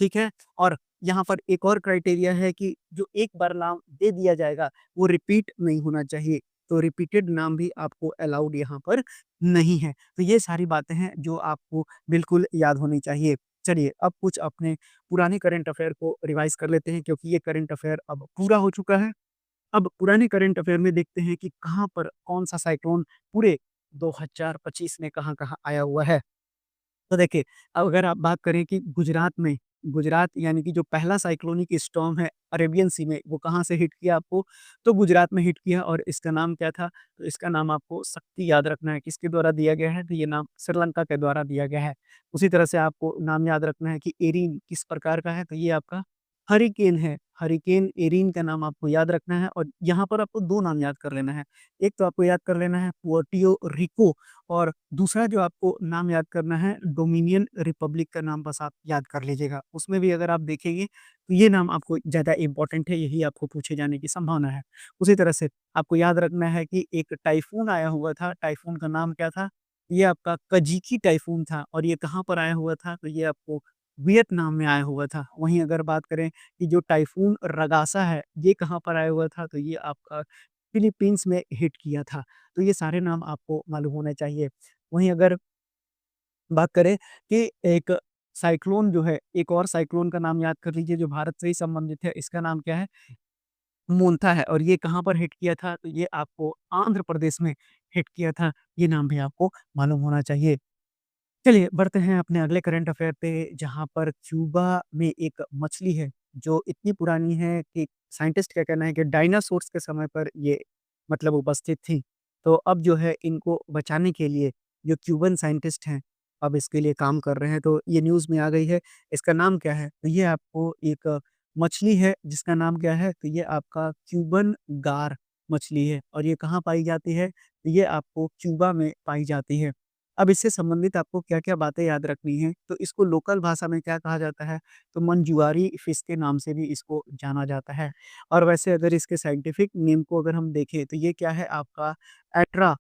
ठीक है? और यहाँ पर एक और क्राइटेरिया है कि जो एक बार नाम दे दिया जाएगा, वो रिपीट नहीं होना चाहिए। तो रिपीटेड नाम भी आपको अलाउड यहाँ पर नहीं है। तो ये सारी बातें हैं जो आपको बिल्कुल याद होनी चाहिए। चलिए अब कुछ अपने पुराने करंट अफ़ेयर को रिवाइज़ कर लेते हैं क्योंकि ये करंट अफ़ेयर अब पूरा हो चुका है। अब पुराने करंट अफ़ेयर में देखते हैं कि कहाँ पर कौन-सा साइक्लोन पूरे 2025 में कहाँ-कहाँ आया हुआ है। तो देखिए, अब अगर आप बात करें कि गुजरात में गुजरात यानी कि जो पहला साइक्लोनिक स्टॉर्म है अरेबियन सी में, वो कहाँ से हिट किया आपको? तो गुजरात में हिट किया और इसका नाम क्या था? तो इसका नाम आपको शक्ति याद रखना है, किसके द्वारा दिया गया है? तो ये नाम श्रीलंका के द्वारा दिया गया है। उसी तरह से आपको नाम याद रखना है कि एरिन किस प्रकार का है? तो ये आपका हरिकेन है। हरिकेन एरिन का नाम आपको याद रखना है और यहाँ पर आपको 2 नाम याद कर लेना है। एक तो आपको याद कर लेना है पुर्टो रिको और दूसरा जो आपको नाम याद करना है डोमिनियन रिपब्लिक का नाम बस आप याद कर लीजिएगा। उसमें भी अगर आप देखेंगे तो ये नाम आपको ज़्यादा इम्पोर्टेंट है, यही आपको पूछे जाने की संभावना है। उसी तरह से आपको याद रखना है कि एक टाइफून आया हुआ था, टाइफून का नाम क्या था? ये आपका कजिकी टाइफून था और ये कहाँ पर आया हुआ था? तो ये आपको वियतनाम में आया हुआ था। वहीं अगर बात करें कि जो टाइफून रगासा है, ये कहाँ पर आया हुआ था? तो ये आपका फिलीपींस में हिट किया था। तो ये सारे नाम आपको मालूम होने चाहिए। वहीं अगर बात करें कि एक साइक्लोन जो है, एक और साइक्लोन का नाम याद कर लीजिए जो भारत से ही संबंधित है, इसका नाम क्या है? मोन्था है और ये कहाँ पर हिट किया था? तो ये आपको आंध्र प्रदेश में हिट किया था। ये नाम भी आपको मालूम होना चाहिए। चलिए बढ़ते हैं अपने अगले करंट अफ़ेयर पे जहाँ पर क्यूबा में एक मछली है जो इतनी पुरानी है कि साइंटिस्ट का कहना है कि डायनासोर्स के समय पर ये मतलब उपस्थित थी। तो अब जो है इनको बचाने के लिए जो क्यूबन साइंटिस्ट हैं, अब इसके लिए काम कर रहे हैं। तो ये न्यूज़ में आ गई है। इसका नाम क्या है? तो ये आपको एक मछली है जिसका नाम क्या है? तो ये आपका क्यूबन गार मछली है और ये कहाँ पाई जाती है? तो ये आपको क्यूबा में पाई जाती है। अब इससे संबंधित आपको क्या-क्या बातें याद रखनी हैं, तो इसको लोकल भाषा में क्या कहा जाता है? तो मंजुआरी फिश के नाम से भी इसको जाना जाता है। और वैसे अगर इसके साइंटिफिक नेम को अगर हम देखें, तो ये क्या है आपका एट्रा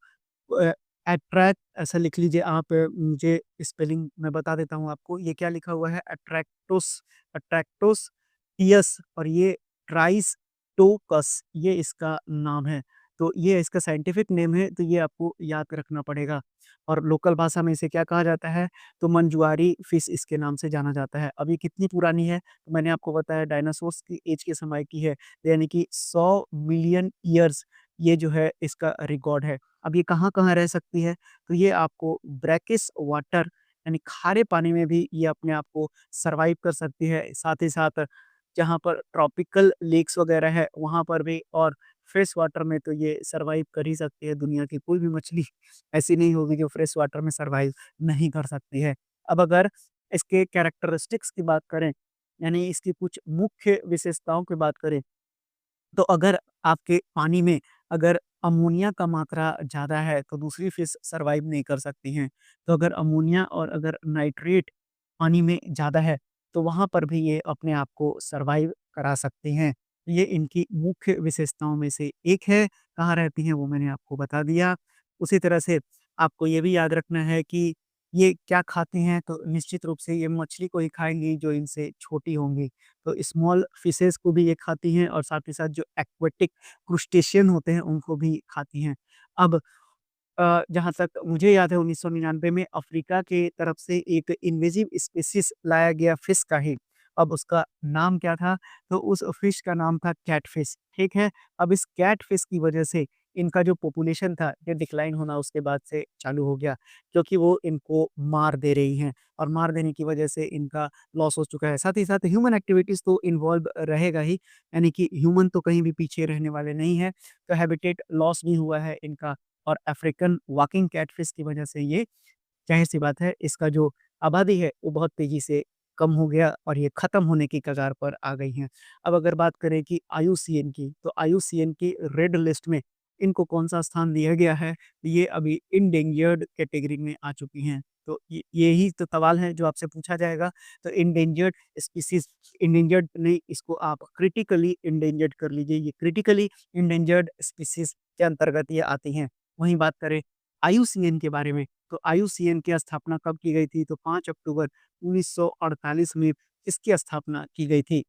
अ, एट्रैक्ट ऐसा लिख लीजिए आप मुझे स्पेलिंग मैं बता देता हूँ आपको, ये क्या लिखा हुआ है अट्रैक्टोस टियस और ये ट्राइस्टोकस ये इसका नाम है। तो ये इसका साइंटिफिक नेम है, तो ये आपको याद रखना पड़ेगा। और लोकल भाषा में इसे क्या कहा जाता है? तो मंजुआरी फिश इसके नाम से जाना जाता है। अब ये कितनी पुरानी है? तो मैंने आपको बताया डायनासोर्स की एज के समय की है, यानी कि 100 मिलियन ईयर्स ये जो है इसका रिकॉर्ड है। अब ये कहाँ-कहाँ रह सकती है? तो ये आपको ब्रैकिश वाटर यानी खारे पानी में भी ये अपने आप को सर्वाइव कर सकती है। साथ ही साथ जहाँ पर ट्रॉपिकल लेक्स वगैरह है, वहाँ पर भी और फ्रेश वाटर में तो ये सर्वाइव कर ही सकती है। दुनिया की कोई भी मछली ऐसी नहीं होगी जो फ्रेश वाटर में सर्वाइव नहीं कर सकती है। अब अगर इसके कैरेक्टरिस्टिक्स की बात करें, यानी इसकी कुछ मुख्य विशेषताओं की बात करें तो अगर आपके पानी में अगर अमोनिया का मात्रा ज़्यादा है, तो दूसरी फ़िश सर्वाइव नहीं कर सकती हैं। तो अगर अमोनिया और अगर नाइट्रेट पानी में ज़्यादा है, तो वहाँ पर भी ये अपने आप को सर्वाइव करा सकती हैं। ये इनकी मुख्य विशेषताओं में से एक है। कहाँ रहती हैं, वो मैंने आपको बता दिया। उसी तरह से आपको ये भी याद रखना है कि ये क्या खाती हैं, तो निश्चित रूप से ये मछली को ही खाएँगी जो इनसे छोटी होंगी। तो स्मॉल फिशेज़ को भी ये खाती हैं और साथ ही साथ जो एक्वेटिक क्रूस्टेशियन होते हैं उनको भी खाती हैं। अब जहाँ तक मुझे याद है 1999 में अफ्रीका के तरफ से एक इन्वेसिव स्पीशीज़ लाया गया फिश का ही। अब उसका नाम क्या था? तो उस फिश का नाम था कैटफिश, ठीक है? अब इस कैटफिश की वजह से इनका जो पॉपुलेशन था ये डिक्लाइन होना उसके बाद से चालू हो गया, क्योंकि वो इनको मार दे रही हैं और मार देने की वजह से इनका लॉस हो चुका है। साथ ही साथ ह्यूमन एक्टिविटीज़ तो इन्वॉल्व रहेगा ही, यानी कि ह्यूमन तो कहीं भी पीछे रहने वाले नहीं हैं। तो हैबिटेट लॉस भी हुआ है इनका, और अफ्रीकन वॉकिंग कैटफिश की वजह से ये ज़ाहिर-सी बात है इसका जो आबादी है वो बहुत तेज़ी से कम हो गया और ये ख़त्म होने की कगार पर आ गई हैं। अब अगर बात करें कि आईयूसीएन की, तो आईयूसीएन की रेड लिस्ट में इनको कौन-सा स्थान दिया गया है, ये अभी एंडेंजर्ड कैटेगरी में आ चुकी हैं। तो ये यही तो सवाल है जो आपसे पूछा जाएगा। तो एंडेंजर्ड स्पीशीज़, एंडेंजर्ड नहीं, इसको आप क्रिटिकली एंडेंजर्ड कर लीजिए। ये क्रिटिकली एंडेंजर्ड स्पीशीज़ के अंतर्गत ये आती हैं। वहीं बात करें आईयूसीएन के बारे में, तो आईयूसीएन की स्थापना कब की गई थी? तो 5 अक्टूबर 1948 में इसकी स्थापना की गई थी।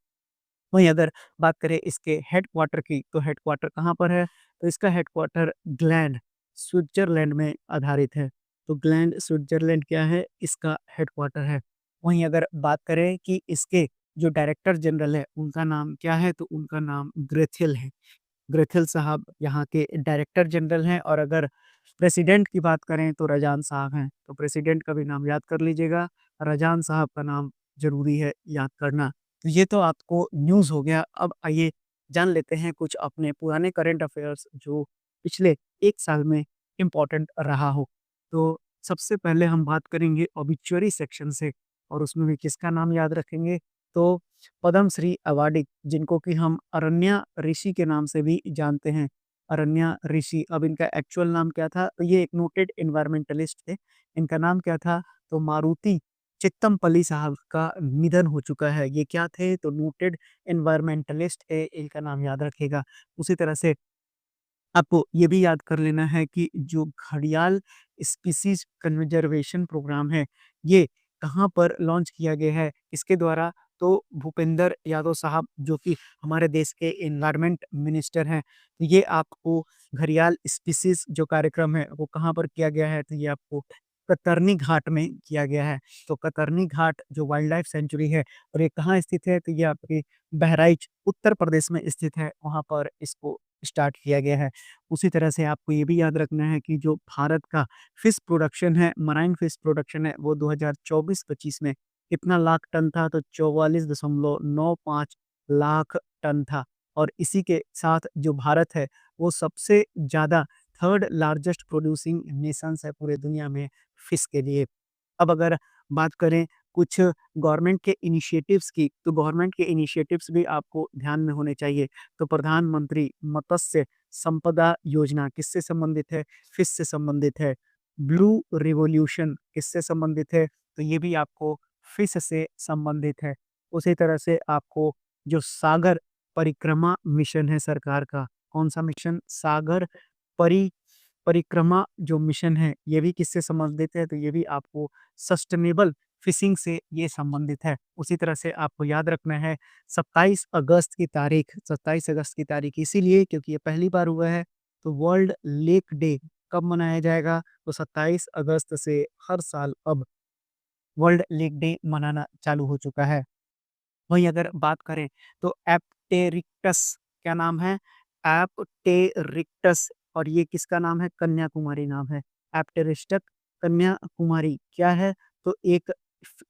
वहीं अगर बात करें इसके हेडक्वार्टर की, तो हेडक्वार्टर कहाँ पर है? तो इसका हेडक्वार्टर ग्लैंड, स्विट्ज़रलैंड में आधारित है। तो ग्लैंड स्विट्ज़रलैंड क्या है? इसका हेडक्वार्टर है। वहीं अगर बात करें कि इसके जो डायरेक्टर जनरल है, उनका नाम क्या है? तो उनका नाम ग्रेथिल है। ग्रेथिल साहब यहाँ के डायरेक्टर जनरल हैं, और अगर प्रेसिडेंट की बात करें तो रज़ान साहब हैं। तो प्रेसिडेंट का भी नाम याद कर लीजिएगा, रज़ान साहब का नाम ज़रूरी है याद करना। तो ये तो आपको न्यूज़ हो गया। अब आइए जान लेते हैं कुछ अपने पुराने करंट अफ़ेयर्स जो पिछले 1 साल में इम्पोर्टेंट रहा हो। तो सबसे पहले हम बात करेंगे ओबिचुअरी सेक्शन से, और उसमें भी किसका नाम याद रखेंगे? तो पद्मश्री अवार्डी, जिनको कि हम अरण्या ऋषि के नाम से भी जानते हैं। अरण्या ऋषि, अब इनका एक्चुअल नाम क्या था? तो ये एक नोटेड एनवायरमेंटलिस्ट थे। इनका नाम क्या था? तो मारुति चित्तमपल्ली साहब का निधन हो चुका है। ये क्या थे? तो नोटेड एनवायरमेंटलिस्ट थे, इनका नाम याद रखिएगा। उसी तरह से आपको ये भी याद कर लेना है कि जो घड़ियाल स्पीशीज़ कंज़र्वेशन प्रोग्राम है, ये कहाँ पर लॉन्च किया गया है, किसके द्वारा? तो भूपेंद्र यादव साहब, जो कि हमारे देश के एनवायरनमेंट मिनिस्टर हैं। तो ये आपको घड़ियाल स्पीशीज़ जो कार्यक्रम है, वो कहाँ पर किया गया है? तो ये आपको कतरनी घाट में किया गया है। तो कतरनी घाट जो वाइल्ड लाइफ सेंचुरी है, और ये कहाँ स्थित है? तो ये आपके बहराइच, उत्तर प्रदेश में स्थित है, वहाँ पर इसको स्टार्ट किया गया है। उसी तरह से आपको ये भी याद रखना है कि जो भारत का फ़िश प्रोडक्शन है, मराइन फ़िश प्रोडक्शन है, वो 2024-25 में कितना लाख टन था? तो 44.95 लाख टन था। और इसी के साथ जो भारत है, वो सबसे ज़्यादा थर्ड लार्जेस्ट प्रोड्यूसिंग नेशंस है पूरे दुनिया में फ़िश के लिए। अब अगर बात करें कुछ गवर्नमेंट के इनिशिएटिव्स की, तो गवर्नमेंट के इनिशिएटिव्स भी आपको ध्यान में होने चाहिए। तो प्रधानमंत्री मत्स्य संपदा योजना किससे संबंधित है? फिश से संबंधित है। ब्लू रिवॉल्यूशन किससे संबंधित है? तो ये भी आपको फिश से संबंधित है। उसी तरह से आपको जो सागर परिक्रमा मिशन है सरकार का, कौन-सा मिशन? सागर परि परिक्रमा जो मिशन है, ये भी किससे संबंधित है? तो ये भी आपको सस्टेनेबल फिशिंग से ये संबंधित है। उसी तरह से आपको याद रखना है 27 अगस्त की तारीख इसीलिए क्योंकि ये पहली बार हुआ है। तो वर्ल्ड लेक डे कब मनाया जाएगा? तो 27 अगस्त से हर साल अब वर्ल्ड लेक डे मनाना चालू हो चुका है। वहीं अगर बात करें तो एप्टेरिक्टस, क्या नाम है? एप्टेरिक्टस, और ये किसका नाम है? कन्याकुमारी नाम है। एप्टेरिस्टक कन्याकुमारी क्या है? तो एक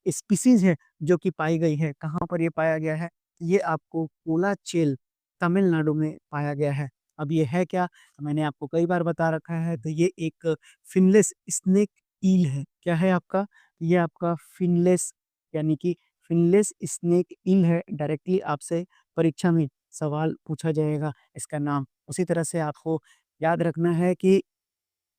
स्पीसीज है जो कि पाई गई है। कहाँ पर ये पाया गया है? ये आपको कोलाचेल तमिलनाडु में पाया गया है। अब ये है क्या? तो मैंने आपको कई बार बता रखा है, तो ये एक फिनलेस स्नेक ईल है। क्या है आपका? ये आपका फिनलेस, यानी कि फिनलेस स्नेक ईल है। डायरेक्टली आपसे परीक्षा में सवाल पूछा जाएगा इसका नाम। उसी तरह से आपको याद रखना है कि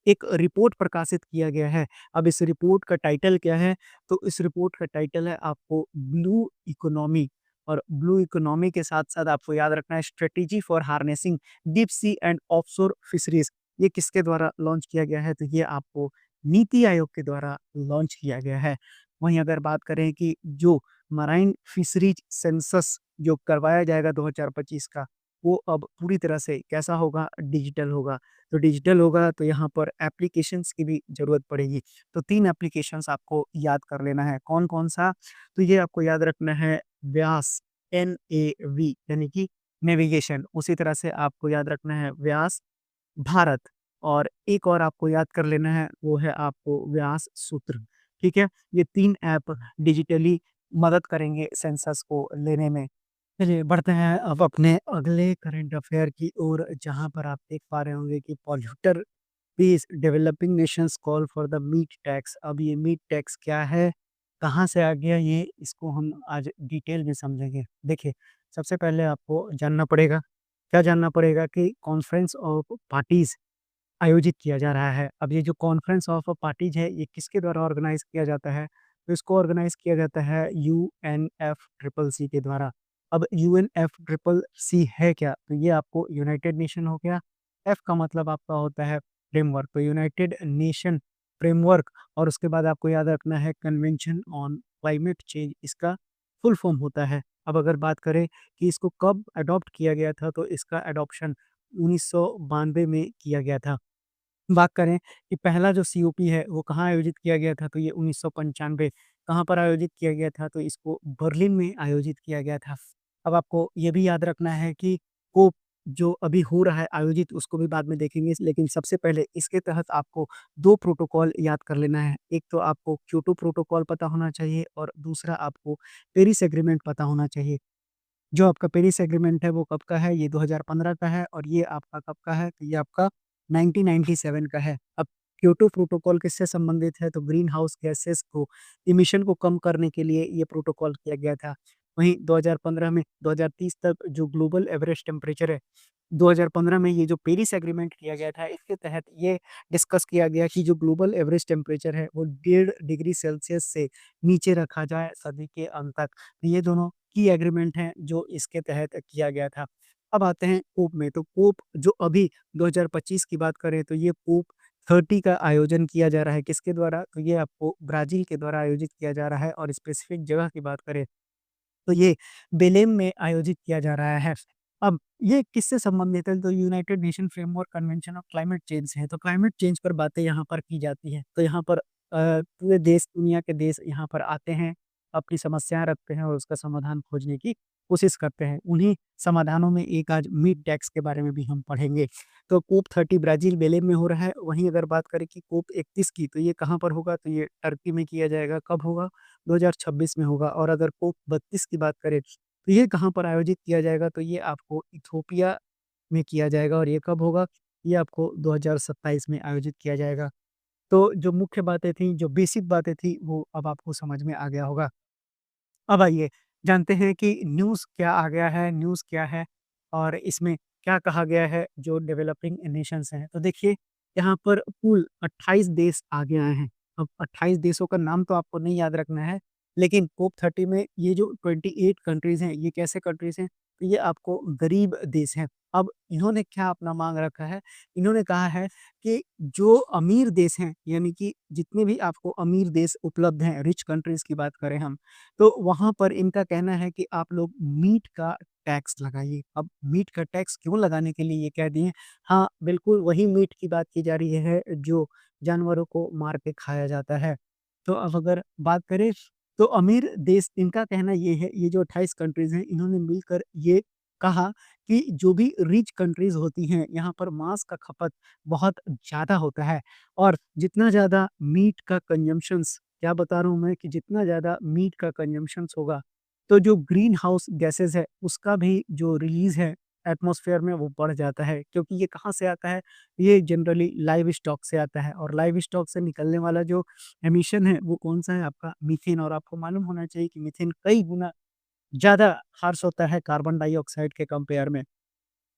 एक रिपोर्ट प्रकाशित किया गया है। अब इस रिपोर्ट का टाइटल क्या है? तो इस रिपोर्ट का टाइटल है आपको ब्लू इकोनॉमी, और ब्लू इकोनॉमी के साथ-साथ आपको याद रखना है strategy for harnessing deep sea and offshore fisheries. ये किसके द्वारा लॉन्च किया गया है? तो ये आपको नीति आयोग के द्वारा लॉन्च किया गया है। वहीं अगर बात करें कि जो मराइन फिशरीज सेंसस जो करवाया जाएगा 2025 का, वो अब पूरी तरह से कैसा होगा? डिजिटल होगा। तो डिजिटल होगा तो यहाँ पर एप्लीकेशंस की भी ज़रूरत पड़ेगी। तो 3 एप्लीकेशंस आपको याद कर लेना है। कौन-कौन सा? तो ये आपको याद रखना है व्यास, NAV, यानी कि नेविगेशन। उसी तरह से आपको याद रखना है व्यास भारत और एक और आपको याद कर लेना है, वो है आपको व्यास सूत्र, ठीक है? ये 3 ऐप डिजिटली मदद करेंगे सेंसस को लेने में। चलिए बढ़ते हैं अब अपने अगले करंट अफेयर की ओर, जहाँ पर आप देख पा रहे होंगे कि polluter please developing nations call for the meat tax. अब ये मीट टैक्स क्या है, कहाँ से आ गया ये, इसको हम आज डिटेल में समझेंगे। देखिए, सबसे पहले आपको जानना पड़ेगा, क्या जानना पड़ेगा कि कॉन्फ्रेंस ऑफ पार्टीज आयोजित किया जा रहा है। अब ये जो कॉन्फ्रेंस ऑफ पार्टीज है, ये किसके द्वारा ऑर्गेनाइज किया जाता है? तो इसको ऑर्गेनाइज किया जाता है यूएनएफ ट्रिपल सी के द्वारा। अब यूएनएफ ट्रिपल सी है क्या? तो ये आपको यूनाइटेड नेशन हो गया। एफ का मतलब आपका होता है फ्रेमवर्क, तो यूनाइटेड नेशन फ्रेमवर्क। और उसके बाद आपको याद रखना है कन्वेंशन ऑन क्लाइमेट चेंज, इसका फुल फॉर्म होता है। अब अगर बात करें कि इसको कब अडॉप्ट किया गया था, तो इसका अडॉप्शन 1992 में किया गया था। बात करें कि पहला जो सीओपी है वो कहाँ आयोजित किया गया था, तो ये 1995 कहाँ पर आयोजित किया गया था, तो इसको बर्लिन में आयोजित किया गया था। अब आपको ये भी याद रखना है कि कोप जो अभी हो रहा है आयोजित, उसको भी बाद में देखेंगे, लेकिन सबसे पहले इसके तहत आपको 2 प्रोटोकॉल याद कर लेना है। एक तो आपको क्योटो प्रोटोकॉल पता होना चाहिए और दूसरा आपको पेरिस एग्रीमेंट पता होना चाहिए। जो आपका पेरिस एग्रीमेंट है वो कब का है? ये 2015 का है और ये आपका कब का है? तो ये आपका 1997 का है। अब क्योटो प्रोटोकॉल किससे संबंधित है? तो ग्रीन हाउस गैसेस को इमिशन को कम करने के लिए ये प्रोटोकॉल किया गया था। वहीं 2015 में 2030 तक जो ग्लोबल एवरेज टेम्परेचर है, 2015 में ये जो पेरिस एग्रीमेंट किया गया था, इसके तहत ये डिस्कस किया गया कि जो ग्लोबल एवरेज टेम्परेचर है वो 1.5 डिग्री सेल्सियस से नीचे रखा जाए सदी के अंत तक। ये दोनों की एग्रीमेंट हैं जो इसके तहत किया गया था। अब आते हैं कोप में, तो कोप जो अभी 2025 की बात करें तो ये कोप 30 का आयोजन किया जा रहा है, किसके द्वारा? तो ये आपको ब्राज़ील के द्वारा आयोजित किया जा रहा है और स्पेसिफिक जगह की बात करें तो ये बेलेम में आयोजित किया जा रहा है। अब ये किससे संबंधित है? तो United nation framework convention of climate change है, तो क्लाइमेट चेंज पर बातें यहाँ पर की जाती हैं। तो यहाँ पर पूरे देश, दुनिया के देश यहाँ पर आते हैं, अपनी समस्याएँ रखते हैं और उसका समाधान खोजने की कोशिश करते हैं। उन्हीं समाधानों में एक आज मीट टैक्स के बारे में भी हम पढ़ेंगे। तो कोप 30 ब्राज़ील बेलेम में हो रहा है। वहीं अगर बात करें कि कोप 31 की, तो ये कहाँ पर होगा? तो ये टर्की में किया जाएगा। कब होगा? 2026 में होगा। और अगर कोप 32 की बात करें, तो ये कहाँ पर आयोजित किया जाएगा? तो ये आपको इथियोपिया में किया जाएगा और ये कब होगा? ये आपको 2027 में आयोजित किया जाएगा। तो जो मुख्य बातें थी, जो बेसिक बातें थी, वो अब आपको समझ में आ गया होगा। अब आइए जानते हैं कि न्यूज़ क्या आ गया है, न्यूज़ क्या है और इसमें क्या कहा गया है जो डेवलपिंग नेशंस हैं। तो देखिए, यहाँ पर कुल 28 देश आगे आए हैं। अब 28 देशों का नाम तो आपको नहीं याद रखना है, लेकिन कोप 30 में ये जो 28 कंट्रीज़ हैं, ये कैसे कंट्रीज़ हैं? तो ये आपको गरीब देश हैं। अब इन्होंने क्या अपना माँग रखा है? इन्होंने कहा है कि जो अमीर देश हैं, यानी कि जितने भी आपको अमीर देश उपलब्ध हैं, रिच कंट्रीज़ की बात करें हम, तो वहाँ पर इनका कहना है कि आप लोग मीट का टैक्स लगाइए। अब मीट का टैक्स क्यों लगाने के लिए ये कह दिए? हाँ, बिल्कुल वही मीट की बात की जा रही है जो जानवरों को मार के खाया जाता है। तो अब अगर बात करें तो अमीर देश, इनका कहना ये है, ये जो 28 कंट्रीज़ हैं, इन्होंने मिलकर ये कहा कि जो भी रिच कंट्रीज़ होती हैं, यहाँ पर माँस का खपत बहुत ज़्यादा होता है और जितना ज़्यादा मीट का कंज़म्पशंस, क्या बता रहा हूँ मैं, कि जितना ज़्यादा मीट का कंज़म्पशंस होगा, तो जो ग्रीन हाउस गैसेज़ है, उसका भी जो रिलीज़ है एटमॉस्फेयर में, वो बढ़ जाता है। क्योंकि ये कहाँ से आता है? ये जनरली लाइव स्टॉक से आता है और लाइव स्टॉक से निकलने वाला जो एमिशन है, वो कौन-सा है? आपका मीथेन। और आपको मालूम होना चाहिए कि मीथेन कई गुना ज़्यादा हार्श होता है कार्बन डाइऑक्साइड के कंपेयर में।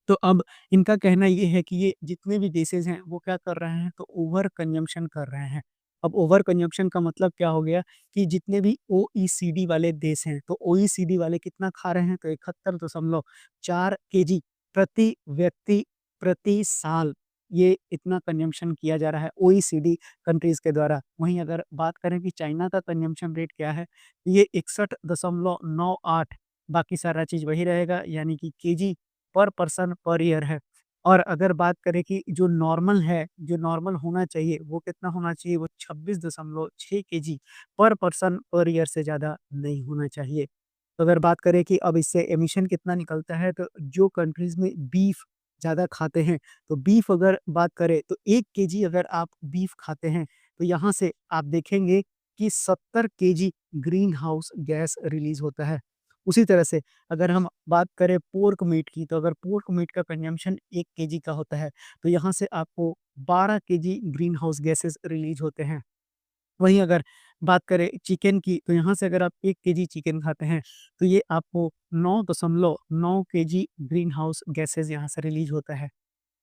तो अब इनका कहना ये है कि ये जितने भी डिशेज़ हैं, वो क्या कर रहे हैं? तो ओवर कंज़म्पशन कर रहे हैं। अब ओवर कंज़म्पशन का मतलब क्या हो गया कि जितने भी ओईसीडी वाले देश हैं, तो ओईसीडी वाले कितना खा रहे हैं? तो 71.4 केजी प्रति व्यक्ति प्रति साल, ये इतना कंज़म्पशन किया जा रहा है ओईसीडी कंट्रीज़ के द्वारा। वहीं अगर बात करें कि चाइना का कंज़म्पशन रेट क्या है, ये 61.98, बाकी सारा चीज़ वही रहेगा, यानी कि केजी पर पर्सन पर ईयर है। और अगर बात करें कि जो नॉर्मल है, जो नॉर्मल होना चाहिए, वो कितना होना चाहिए? वो 26.6 केजी पर पर्सन पर ईयर से ज़्यादा नहीं होना चाहिए। तो अगर बात करें कि अब इससे एमिशन कितना निकलता है, तो जो कंट्रीज़ में बीफ ज़्यादा खाते हैं, तो बीफ अगर बात करें तो 1 केजी अगर आप बीफ खाते हैं, तो यहाँ से आप देखेंगे कि 70 KG green house gas release होता है। उसी तरह से अगर हम बात करें पोर्क मीट की, तो अगर पोर्क मीट का कंज़म्पशन 1 केजी का होता है, तो यहाँ से आपको 12 KG green house gases release होते हैं। वहीं अगर बात करें चिकन की, तो यहाँ से अगर आप 1 केजी चिकन खाते हैं, तो ये आपको 9.9 केजी ग्रीन हाउस गैसेज़ यहाँ से रिलीज़ होता है।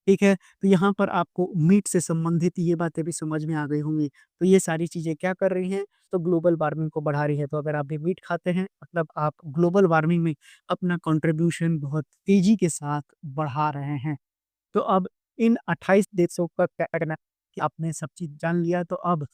ठीक है? तो यहाँ पर आपको मीट से संबंधित ये बातें भी समझ में आ गई होंगी। तो ये सारी चीज़ें क्या कर रही हैं? तो ग्लोबल वार्मिंग को बढ़ा रही है। तो अगर आप भी मीट खाते हैं, मतलब आप ग्लोबल वार्मिंग में अपना कंट्रीब्यूशन बहुत तेज़ी के साथ बढ़ा रहे हैं। तो अब इन 28 देशों का क्या कहना है कि आपने सब चीज़ जान लिया, तो अब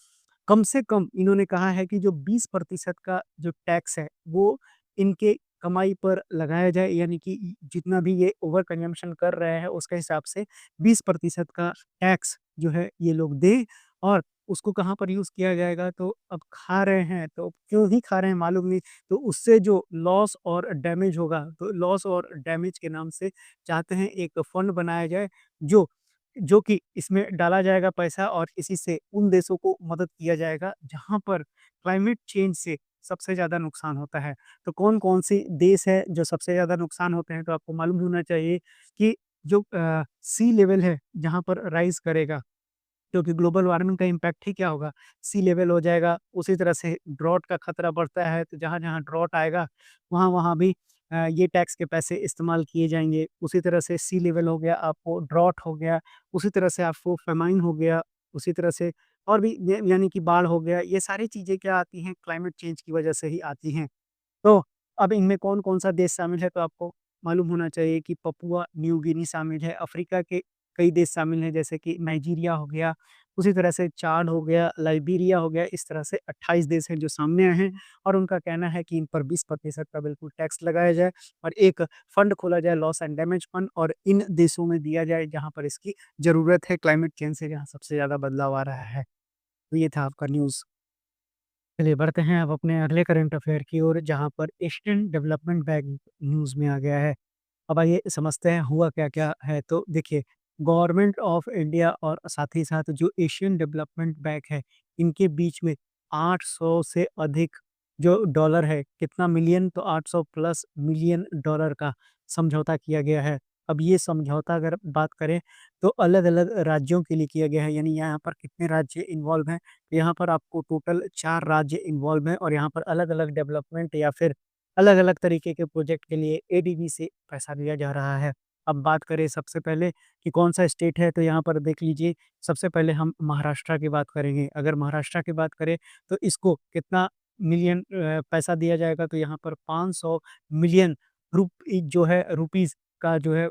कम से कम इन्होंने कहा है कि जो 20% का जो टैक्स है, वो इनके कमाई पर लगाया जाए, यानी कि जितना भी ये ओवर कंजम्पशन कर रहे हैं, उसके हिसाब से 20% का टैक्स जो है ये लोग दें। और उसको कहाँ पर यूज़ किया जाएगा, तो अब खा रहे हैं, तो क्यों ही खा रहे हैं मालूम नहीं, तो उससे जो लॉस और डैमेज होगा, तो लॉस और डैमेज के नाम से चाहते हैं एक फंड बनाया जाए, जो जो कि इसमें डाला जाएगा पैसा, और इसी से उन देशों को मदद किया जाएगा जहाँ पर क्लाइमेट चेंज से सबसे ज़्यादा नुकसान होता है। तो कौन-कौन से देश हैं जो सबसे ज़्यादा नुकसान होते हैं? तो आपको मालूम होना चाहिए कि जो सी लेवल है, जहाँ पर राइज़ करेगा, क्योंकि ग्लोबल वार्मिंग का इम्पैक्ट ही क्या होगा? सी लेवल हो जाएगा। उसी तरह से ड्रॉट का खतरा बढ़ता है, तो जहाँ-जहाँ ड्रॉट आएगा, वहाँ-वहाँ भी ये टैक्स के पैसे इस्तेमाल किए जाएँगे। उसी तरह से सी लेवल हो गया, आपको ड्रॉट हो गया, उसी तरह से आपको फेमाइन हो गया, उसी तरह से और भी य यानी कि बाढ़ हो गया। ये सारी चीज़ें क्या आती हैं? क्लाइमेट चेंज की वजह से ही आती हैं। तो अब इनमें कौन-कौन सा देश शामिल है, तो आपको मालूम होना चाहिए कि पपुआ न्यू गिनी शामिल है, अफ्रीका के कई देश शामिल हैं, जैसे कि नाइजीरिया हो गया, उसी तरह से चाड हो गया, लाइबेरिया हो गया, इस तरह से 28 देश हैं जो सामने आए हैं, और उनका कहना है कि इन पर 20% का बिल्कुल टैक्स लगाया जाए, और एक फंड खोला जाए, लॉस एंड डैमेज फंड, और इन देशों में दिया जाए जहाँ पर इसकी ज़रूरत है, क्लाइमेट चेंज से जहाँ सबसे ज़्यादा बदलाव आ रहा है। तो ये था आपका न्यूज़। चलिए बढ़ते हैं अब अपने अगले करंट अफेयर की ओर, जहाँ पर एशियन डेवलपमेंट बैंक न्यूज़ में आ गया है। अब आइए समझते हैं हुआ क्या-क्या है। तो देखिए, गवर्नमेंट ऑफ इंडिया और साथ ही साथ जो एशियन डेवलपमेंट बैंक है, इनके बीच में 800 से अधिक जो डॉलर है, कितना मिलियन, तो 800 प्लस मिलियन डॉलर का समझौता किया गया है। अब ये समझौता अगर बात करें, तो अलग-अलग राज्यों के लिए किया गया है, यानी यहाँ पर कितने राज्य इन्वॉल्व हैं, यहाँ पर आपको टोटल 4 राज्य इन्वॉल्व हैं, और यहाँ पर अलग-अलग डेवलपमेंट या फिर अलग-अलग तरीके के प्रोजेक्ट के लिए एडीबी से पैसा दिया जा रहा है। अब बात करें सबसे पहले कि कौन-सा स्टेट है, तो यहाँ पर देख लीजिए, सबसे पहले हम महाराष्ट्र की बात करेंगे। अगर महाराष्ट्र की बात करें, तो इसको कितना मिलियन पैसा दिया जाएगा, तो यहाँ पर 500 मिलियन जो है रुपीज़ का जो है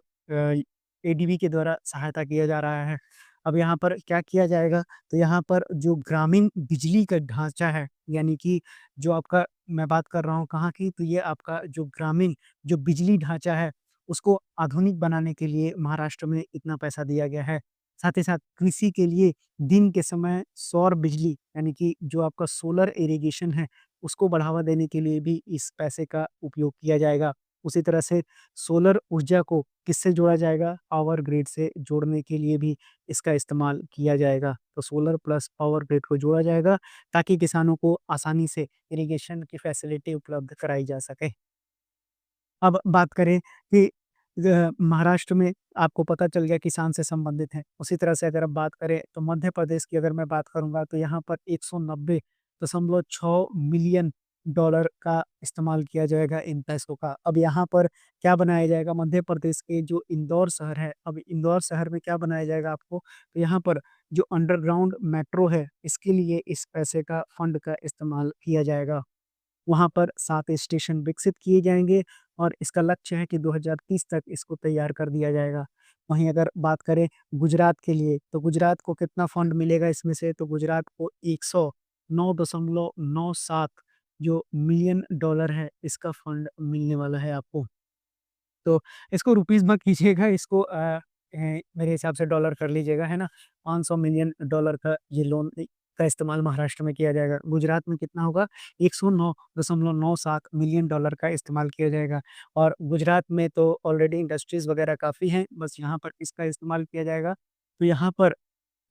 एडीबी के द्वारा सहायता किया जा रहा है। अब यहाँ पर क्या किया जाएगा, तो यहाँ पर जो ग्रामीण बिजली का ढाँचा है, यानी कि जो आपका, मैं बात कर रहा हूँ कहाँ की, तो ये आपका जो ग्रामीण जो बिजली ढाँचा है, उसको आधुनिक बनाने के लिए महाराष्ट्र में इतना पैसा दिया गया है। साथ ही साथ कृषि के लिए दिन के समय सौर बिजली, यानी कि जो आपका सोलर इरिगेशन है, उसको बढ़ावा देने के लिए भी इस पैसे का उपयोग किया जाएगा। उसी तरह से सोलर ऊर्जा को किससे जोड़ा जाएगा? पावर ग्रिड से जोड़ने के लिए भी इसका इस्तेमाल किया जाएगा। तो सोलर प्लस पावर ग्रिड को जोड़ा जाएगा, ताकि किसानों को आसानी से इरिगेशन की फैसिलिटी उपलब्ध कराई जा सके। अब बात करें कि महाराष्ट्र में आपको पता चल गया किसान से संबंधित है। उसी तरह से अगर आप बात करें, तो मध्य प्रदेश की अगर मैं बात करूँगा, तो यहाँ पर 190.6 मिलियन डॉलर का इस्तेमाल किया जाएगा इन पैसों का। अब यहाँ पर क्या बनाया जाएगा, मध्य प्रदेश के जो इंदौर शहर है, अब इंदौर शहर में क्या बनाया जाएगा आपको, तो यहाँ पर जो अंडरग्राउंड मेट्रो है, इसके लिए इस पैसे का फंड का इस्तेमाल किया जाएगा। वहाँ पर 7 स्टेशन विकसित किए जाएँगे, और इसका लक्ष्य है कि 2030 तक इसको तैयार कर दिया जाएगा। वहीं अगर बात करें गुजरात के लिए, तो गुजरात को कितना फंड मिलेगा इसमें से, तो गुजरात को 109.97 जो मिलियन डॉलर है, इसका फंड मिलने वाला है आपको। तो इसको रुपीज़ मत कीजिएगा, इसको मेरे हिसाब से डॉलर कर लीजिएगा, है ना? 500 मिलियन डॉलर का ये लोन का इस्तेमाल महाराष्ट्र में किया जाएगा। गुजरात में कितना होगा? 109.97 मिलियन डॉलर का इस्तेमाल किया जाएगा और गुजरात में तो ऑलरेडी इंडस्ट्रीज़ वगैरह काफ़ी हैं, बस यहाँ पर इसका इस्तेमाल किया जाएगा। तो यहाँ पर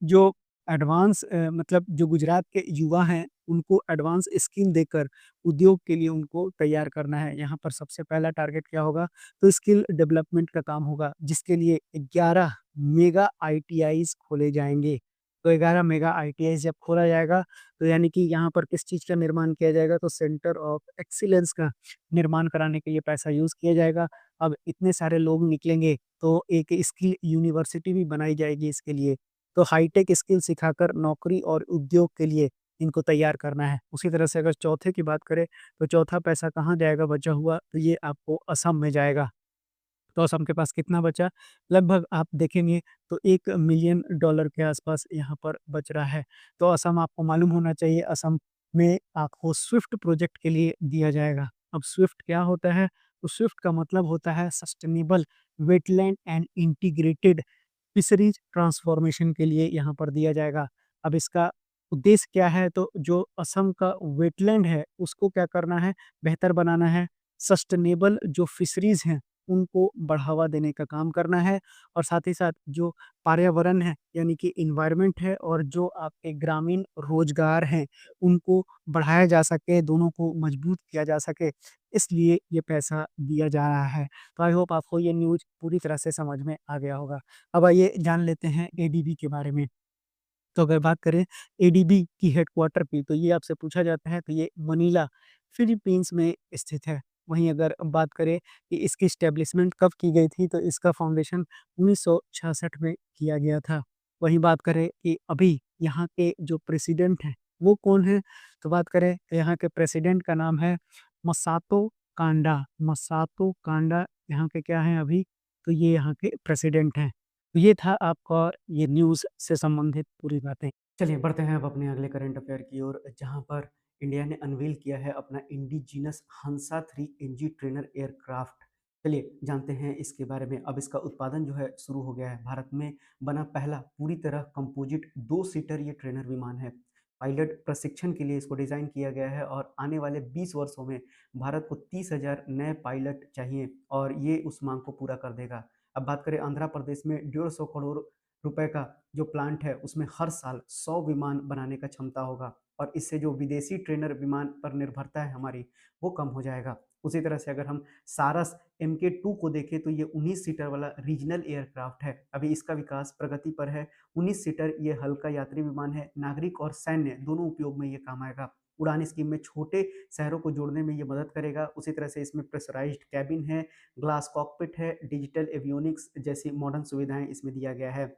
जो मतलब जो गुजरात के युवा हैं, उनको एडवांस स्किल देकर उद्योग के लिए उनको तैयार करना है। यहाँ पर सबसे पहला टारगेट क्या होगा? तो स्किल डेवलपमेंट का काम होगा, जिसके लिए 11 मेगा आईटीआईज़ खोले जाएँगे। तो 11 मेगा आईटीआईज़ जब खोला जाएगा, तो यानी कि यहाँ पर किस चीज़ का निर्माण किया जाएगा? तो सेंटर ऑफ एक्सीलेंस का निर्माण कराने के लिए पैसा यूज़ किया जाएगा। अब इतने सारे लोग निकलेंगे, तो एक स्किल यूनिवर्सिटी भी बनाई जाएगी इसके लिए। तो हाईटेक स्किल सिखाकर नौकरी और उद्योग के लिए इनको तैयार करना है। उसी तरह से अगर चौथे की बात करें, तो चौथा पैसा कहाँ जाएगा बचा हुआ? तो ये आपको असम में जाएगा। तो असम के पास कितना बचा? लगभग आप देखेंगे तो 1 मिलियन डॉलर के आसपास यहाँ पर बच रहा है। तो असम आपको मालूम होना चाहिए, असम में आपको स्विफ्ट प्रोजेक्ट के लिए दिया जाएगा। अब स्विफ्ट क्या होता है? तो स्विफ्ट का मतलब होता है sustainable wetland and integrated fisheries transformation के लिए यहाँ पर दिया जाएगा। अब इसका उद्देश्य क्या है? तो जो असम का वेटलैंड है, उसको क्या करना है? बेहतर बनाना है। सस्टेनेबल जो फिशरीज़ हैं, उनको बढ़ावा देने का काम करना है और साथ ही साथ जो पर्यावरण है, यानी कि एनवायरनमेंट है और जो आपके ग्रामीण रोज़गार हैं, उनको बढ़ाया जा सके, दोनों को मजबूत किया जा सके, इसलिए ये पैसा दिया जा रहा है। तो आई होप आपको ये न्यूज़ पूरी तरह से समझ में आ गया होगा। अब आइए जान लेते हैं एडीबी के बारे में। तो अगर बात करें एडीबी की हेडक्वार्टर की, तो ये आपसे पूछा जाता है, तो ये मनीला, फिलीपींस में स्थित है। वहीं अगर बात करें कि इसकी एस्टेब्लिशमेंट कब की गई थी, तो इसका फाउंडेशन 1966 में किया गया था। वहीं बात करें कि अभी यहाँ के जो प्रेसिडेंट हैं, वो कौन हैं? तो बात करें तो यहाँ के प्रेसिडेंट का नाम है मसातो कांडा। मसातो कांडा यहाँ के क्या हैं अभी? तो ये यहाँ के प्रेसिडेंट हैं। तो ये था आपका ये न्यूज़ से संबंधित पूरी बातें। चलिए बढ़ते हैं अब अपने अगले करंट अफेयर की ओर, जहाँ पर इंडिया ने अनवील किया है अपना इंडिजिनस हंसा 3 एनजी ट्रेनर एयरक्राफ्ट। चलिए जानते हैं इसके बारे में। अब इसका उत्पादन जो है शुरू हो गया है। भारत में बना पहला पूरी तरह कंपोजिट 2 सीटर ये ट्रेनर विमान है। पायलट प्रशिक्षण के लिए इसको डिज़ाइन किया गया है और आने वाले 20 वर्षों में भारत को 30,000 नए पायलट चाहिए और ये उस मांग को पूरा कर देगा। अब बात करें आंध्र प्रदेश में 150 करोड़ रुपए का जो प्लांट है, उसमें हर साल 100 विमान बनाने का क्षमता होगा और इससे जो विदेशी ट्रेनर विमान पर निर्भरता है हमारी, वो कम हो जाएगा। उसी तरह से अगर हम सारस MK2 को देखें, तो ये 19 सीटर वाला रीजनल एयरक्राफ्ट है। अभी इसका विकास प्रगति पर है। 19 सीटर ये हल्का यात्री विमान है। नागरिक और सैन्य दोनों उपयोग में ये काम आएगा। उड़ान स्कीम में छोटे शहरों को जोड़ने में ये मदद करेगा। उसी तरह से इसमें प्रेशराइज्ड कैबिन है, ग्लास कॉकपिट है, डिजिटल एवियोनिक्स जैसी मॉडर्न सुविधाएं इसमें दिया गया है।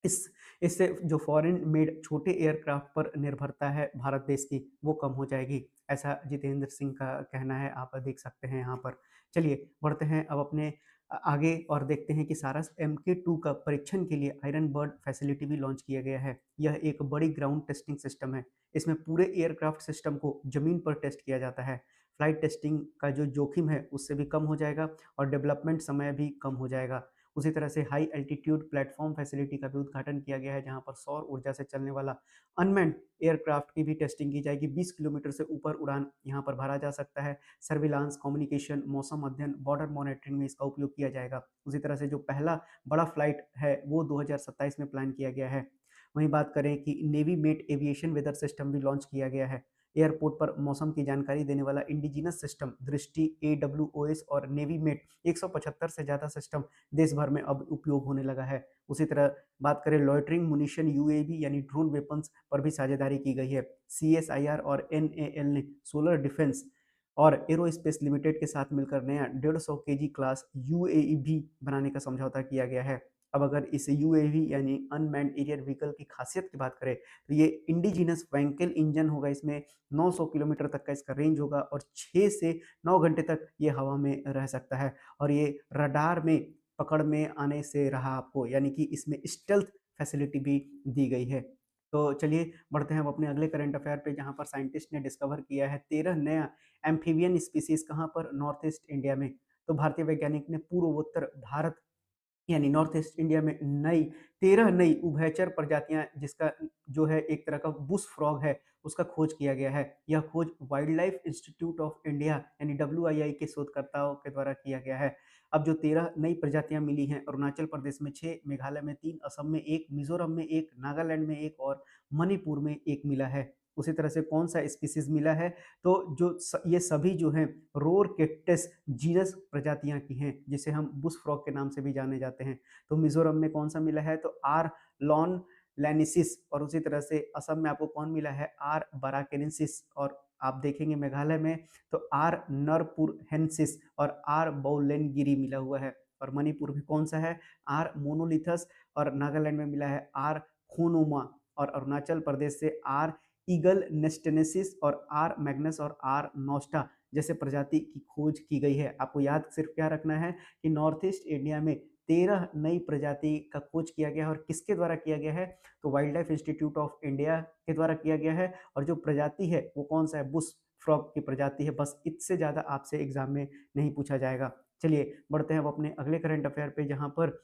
इस इससे जो फॉरेन मेड छोटे एयरक्राफ्ट पर निर्भरता है भारत देश की, वो कम हो जाएगी, ऐसा जितेंद्र सिंह का कहना है। आप देख सकते हैं यहाँ पर। चलिए बढ़ते हैं अब अपने आगे और देखते हैं कि सारस MK2 का परीक्षण के लिए आयरन बर्ड फैसिलिटी भी लॉन्च किया गया है। यह एक बड़ी ग्राउंड टेस्टिंग सिस्टम है। इसमें पूरे एयरक्राफ्ट सिस्टम को जमीन पर टेस्ट किया जाता है। फ्लाइट टेस्टिंग का जो जोखिम है उससे भी कम हो जाएगा और डेवलपमेंट समय भी कम हो जाएगा। उसी तरह से हाई एल्टीट्यूड प्लेटफॉर्म फैसिलिटी का भी उद्घाटन किया गया है, जहां पर सौर ऊर्जा से चलने वाला अनमैन्ड एयरक्राफ्ट की भी टेस्टिंग की जाएगी। 20 किलोमीटर से ऊपर उड़ान यहां पर भरा जा सकता है। सर्विलांस, कम्युनिकेशन, मौसम अध्ययन, बॉर्डर मॉनिटरिंग में इसका उपयोग किया जाएगा। उसी तरह से जो पहला बड़ा फ्लाइट है वो 2027 में प्लान किया गया है। वहीं बात करें कि navy met aviation weather system भी लॉन्च किया गया है। एयरपोर्ट पर मौसम की जानकारी देने वाला इंडिजिनस सिस्टम दृष्टि AWOS और नेवी मेट 175 से ज़्यादा सिस्टम देश भर में अब उपयोग होने लगा है। उसी तरह बात करें लॉइटरिंग मुनिशन UAV यानी ड्रोन वेपन्स पर भी साझेदारी की गई है। CSIR और NAL ने सोलर डिफेंस और एरोस्पेस लिमिटेड के साथ मिलकर नया 150 केजी क्लास UAV बनाने का समझौता किया गया है। अब अगर इस UAV यानी अनमैन्ड एरियल व्हीकल की खासियत की बात करें, तो ये इंडिजिनस वैंकेल इंजन होगा। इसमें 900 किलोमीटर तक का इसका रेंज होगा और 6 से 9 घंटे तक ये हवा में रह सकता है और ये रडार में पकड़ में आने से रहा आपको, यानी कि इसमें स्टेल्थ फैसिलिटी भी दी गई है। तो चलिए बढ़ते हैं अब अपने अगले करंट अफेयर पे, जहाँ पर साइंटिस्ट ने डिस्कवर किया है 13 नया एम्फीबियन स्पीसीज। कहाँ पर? नॉर्थ ईस्ट इंडिया में। तो भारतीय वैज्ञानिक ने पूर्वोत्तर भारत यानी नॉर्थ ईस्ट इंडिया में नई 13 नई उभयचर प्रजातियां, जिसका जो है एक तरह का बुश फ्रॉग है, उसका खोज किया गया है। यह खोज wild life institute of India यानी डब्ल्यूआईआई के शोधकर्ताओं के द्वारा किया गया है। अब जो 13 नई प्रजातियां मिली हैं, अरुणाचल प्रदेश में 6, मेघालय में 3, असम में 1, मिजोरम में 1, नागालैंड में 1 और मणिपुर में 1 मिला है। उसी तरह से कौन सा स्पीसीज मिला है, तो ये सभी जो हैं रोरकेट्टेस जीनस प्रजातियां की हैं, जिसे हम बुश फ्रॉग के नाम से भी जाने जाते हैं। तो मिजोरम में कौन सा मिला है, तो आर लॉन लैनिसिस, और उसी तरह से असम में आपको कौन मिला है, आर बराकेनेसिस, और आप देखेंगे मेघालय में तो आर नरपुरहेंसिस और आर बौलेनगिरी मिला हुआ है। और मणिपुर में कौन सा है, आर मोनोलिथस, और नागालैंड में मिला है आर खोनोमा, और अरुणाचल प्रदेश से आर ईगल नेस्टेनेसिस और आर मैग्नस और आर नोस्टा जैसे प्रजाति की खोज की गई है। आपको याद सिर्फ क्या रखना है कि नॉर्थ ईस्ट इंडिया में 13 नई प्रजाति का खोज किया गया है, और किसके द्वारा किया गया है, तो wild life institute of India के द्वारा किया गया है। और जो प्रजाति है वो कौन सा है, बुश फ्रॉग की प्रजाति है। बस इससे ज्यादा आपसे एग्जाम में नहीं पूछा जाएगा। चलिए बढ़ते हैं अब अपने अगले करंट अफेयर पे, जहां पर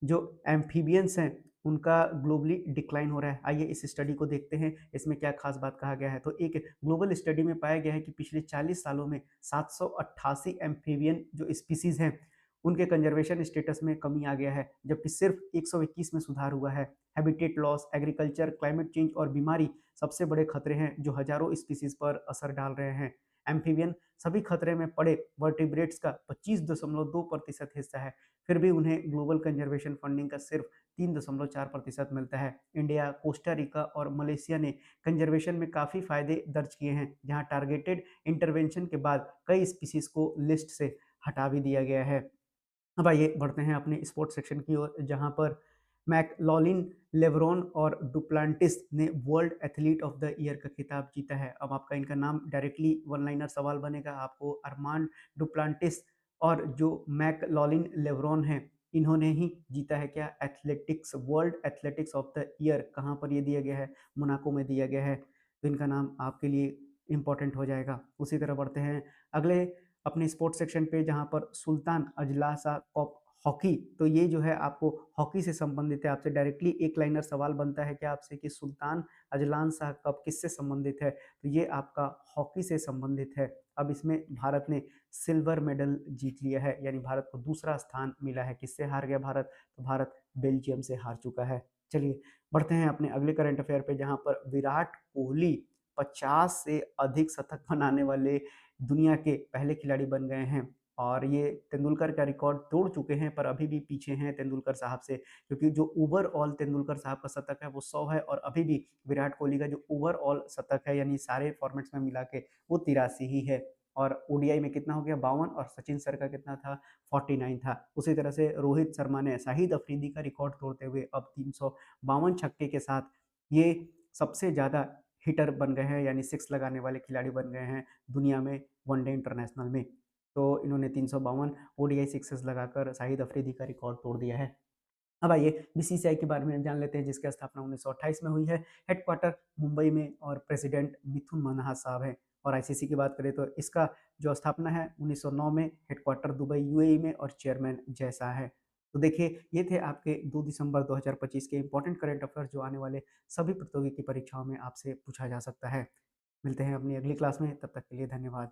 जो एम्फीबियंस हैं उनका ग्लोबली डिक्लाइन हो रहा है। आइए इस स्टडी को देखते हैं, इसमें क्या खास बात कहा गया है। तो एक ग्लोबल स्टडी में पाया गया है कि पिछले 40 सालों में 788 एम्फीबियन जो स्पीसीज हैं उनके कंजर्वेशन स्टेटस में कमी आ गया है, जबकि सिर्फ 121 में सुधार हुआ है। Habitat loss, agriculture, climate change और बीमारी सबसे बड़े खतरे हैं जो हजारों स्पीसीज पर असर डाल रहे हैं। एम्फीबियन सभी खतरे में पड़े वर्टिब्रेट्स का 25.2% हिस्सा है, फिर भी उन्हें ग्लोबल कंजर्वेशन फंडिंग का सिर्फ 3.4% मिलता है। इंडिया, कोस्टा रिका और मलेशिया ने कंजर्वेशन में काफ़ी फायदे दर्ज किए हैं, जहां टारगेटेड इंटरवेंशन के बाद कई स्पीसीज को लिस्ट से हटा भी दिया गया है। अब आइए बढ़ते हैं अपने स्पोर्ट्स सेक्शन की ओर, जहां पर मैकलॉलिन, लेब्रॉन और डुप्लांटिस ने world athlete of the year का खिताब जीता है। अब आपका इनका नाम डायरेक्टली वन लाइनर सवाल बनेगा, आपको अरमान डुप्लांटिस और जो मैकलॉलिन लेब्रॉन है इन्होंने ही जीता है क्या, athletics world athletics of the year. कहाँ पर ये दिया गया है, मोनाको में दिया गया है। तो इनका नाम आपके लिए इंपॉर्टेंट हो जाएगा। उसी तरह बढ़ते हैं अगले अपने स्पोर्ट्स सेक्शन पे, जहां पर सुल्तान अजलासा कप हॉकी, तो ये जो है आपको हॉकी से संबंधित है। आपसे डायरेक्टली एक लाइनर सवाल बनता है कि आपसे कि सुल्तान अजलान शाह कप किससे संबंधित है, तो ये आपका हॉकी से संबंधित है। अब इसमें भारत ने सिल्वर मेडल जीत लिया है, यानी भारत को दूसरा स्थान मिला है। किससे हार गया भारत, तो भारत बेल्जियम से हार चुका है। चलिए बढ़ते हैं अपने अगले करंट अफेयर पे, जहां पर विराट कोहली 50 से अधिक शतक बनाने वाले दुनिया के पहले खिलाड़ी बन गए हैं। और ये तेंदुलकर का रिकॉर्ड तोड़ चुके हैं, पर अभी भी पीछे हैं तेंदुलकर साहब से, क्योंकि जो ओवरऑल तेंदुलकर साहब का शतक है वो 100 है, और अभी भी विराट कोहली का जो ओवरऑल शतक है यानी सारे फॉर्मेट्स में मिला के वो 83 ही है। और ओडीआई में कितना हो गया, 52, और सचिन सर का कितना था, 49 था। उसी तरह से रोहित शर्मा ने शाहिद अफरीदी का रिकॉर्ड तोड़ते हुए अब 352 छक्के के साथ ये सबसे ज्यादा हिटर बन गए हैं, यानी सिक्स लगाने वाले खिलाड़ी बन गए हैं दुनिया में वनडे इंटरनेशनल में। तो इन्होंने 352 ओडीआई सिक्सेस लगाकर शाहिद अफरीदी का रिकॉर्ड तोड़ दिया है। अब आइए बीसीसीआई के बारे में जान लेते हैं, जिसकी स्थापना 1928 में हुई है। हेडक्वार्टर मुंबई में, और प्रेसिडेंट मिथुन मनहास साहब हैं। और आईसीसी की बात करें तो इसका जो स्थापना है 1909 में, हेडक्वार्टर दुबई यूएई में, और चेयरमैन जय शाह है। तो देखिए ये थे आपके 2 दिसंबर 2025 के इंपॉर्टेंट करंट अफेयर जो आने वाले सभी प्रतियोगी की परीक्षाओं में आपसे पूछा जा सकता है। मिलते हैं अपनी अगली क्लास में, तब तक के लिए धन्यवाद।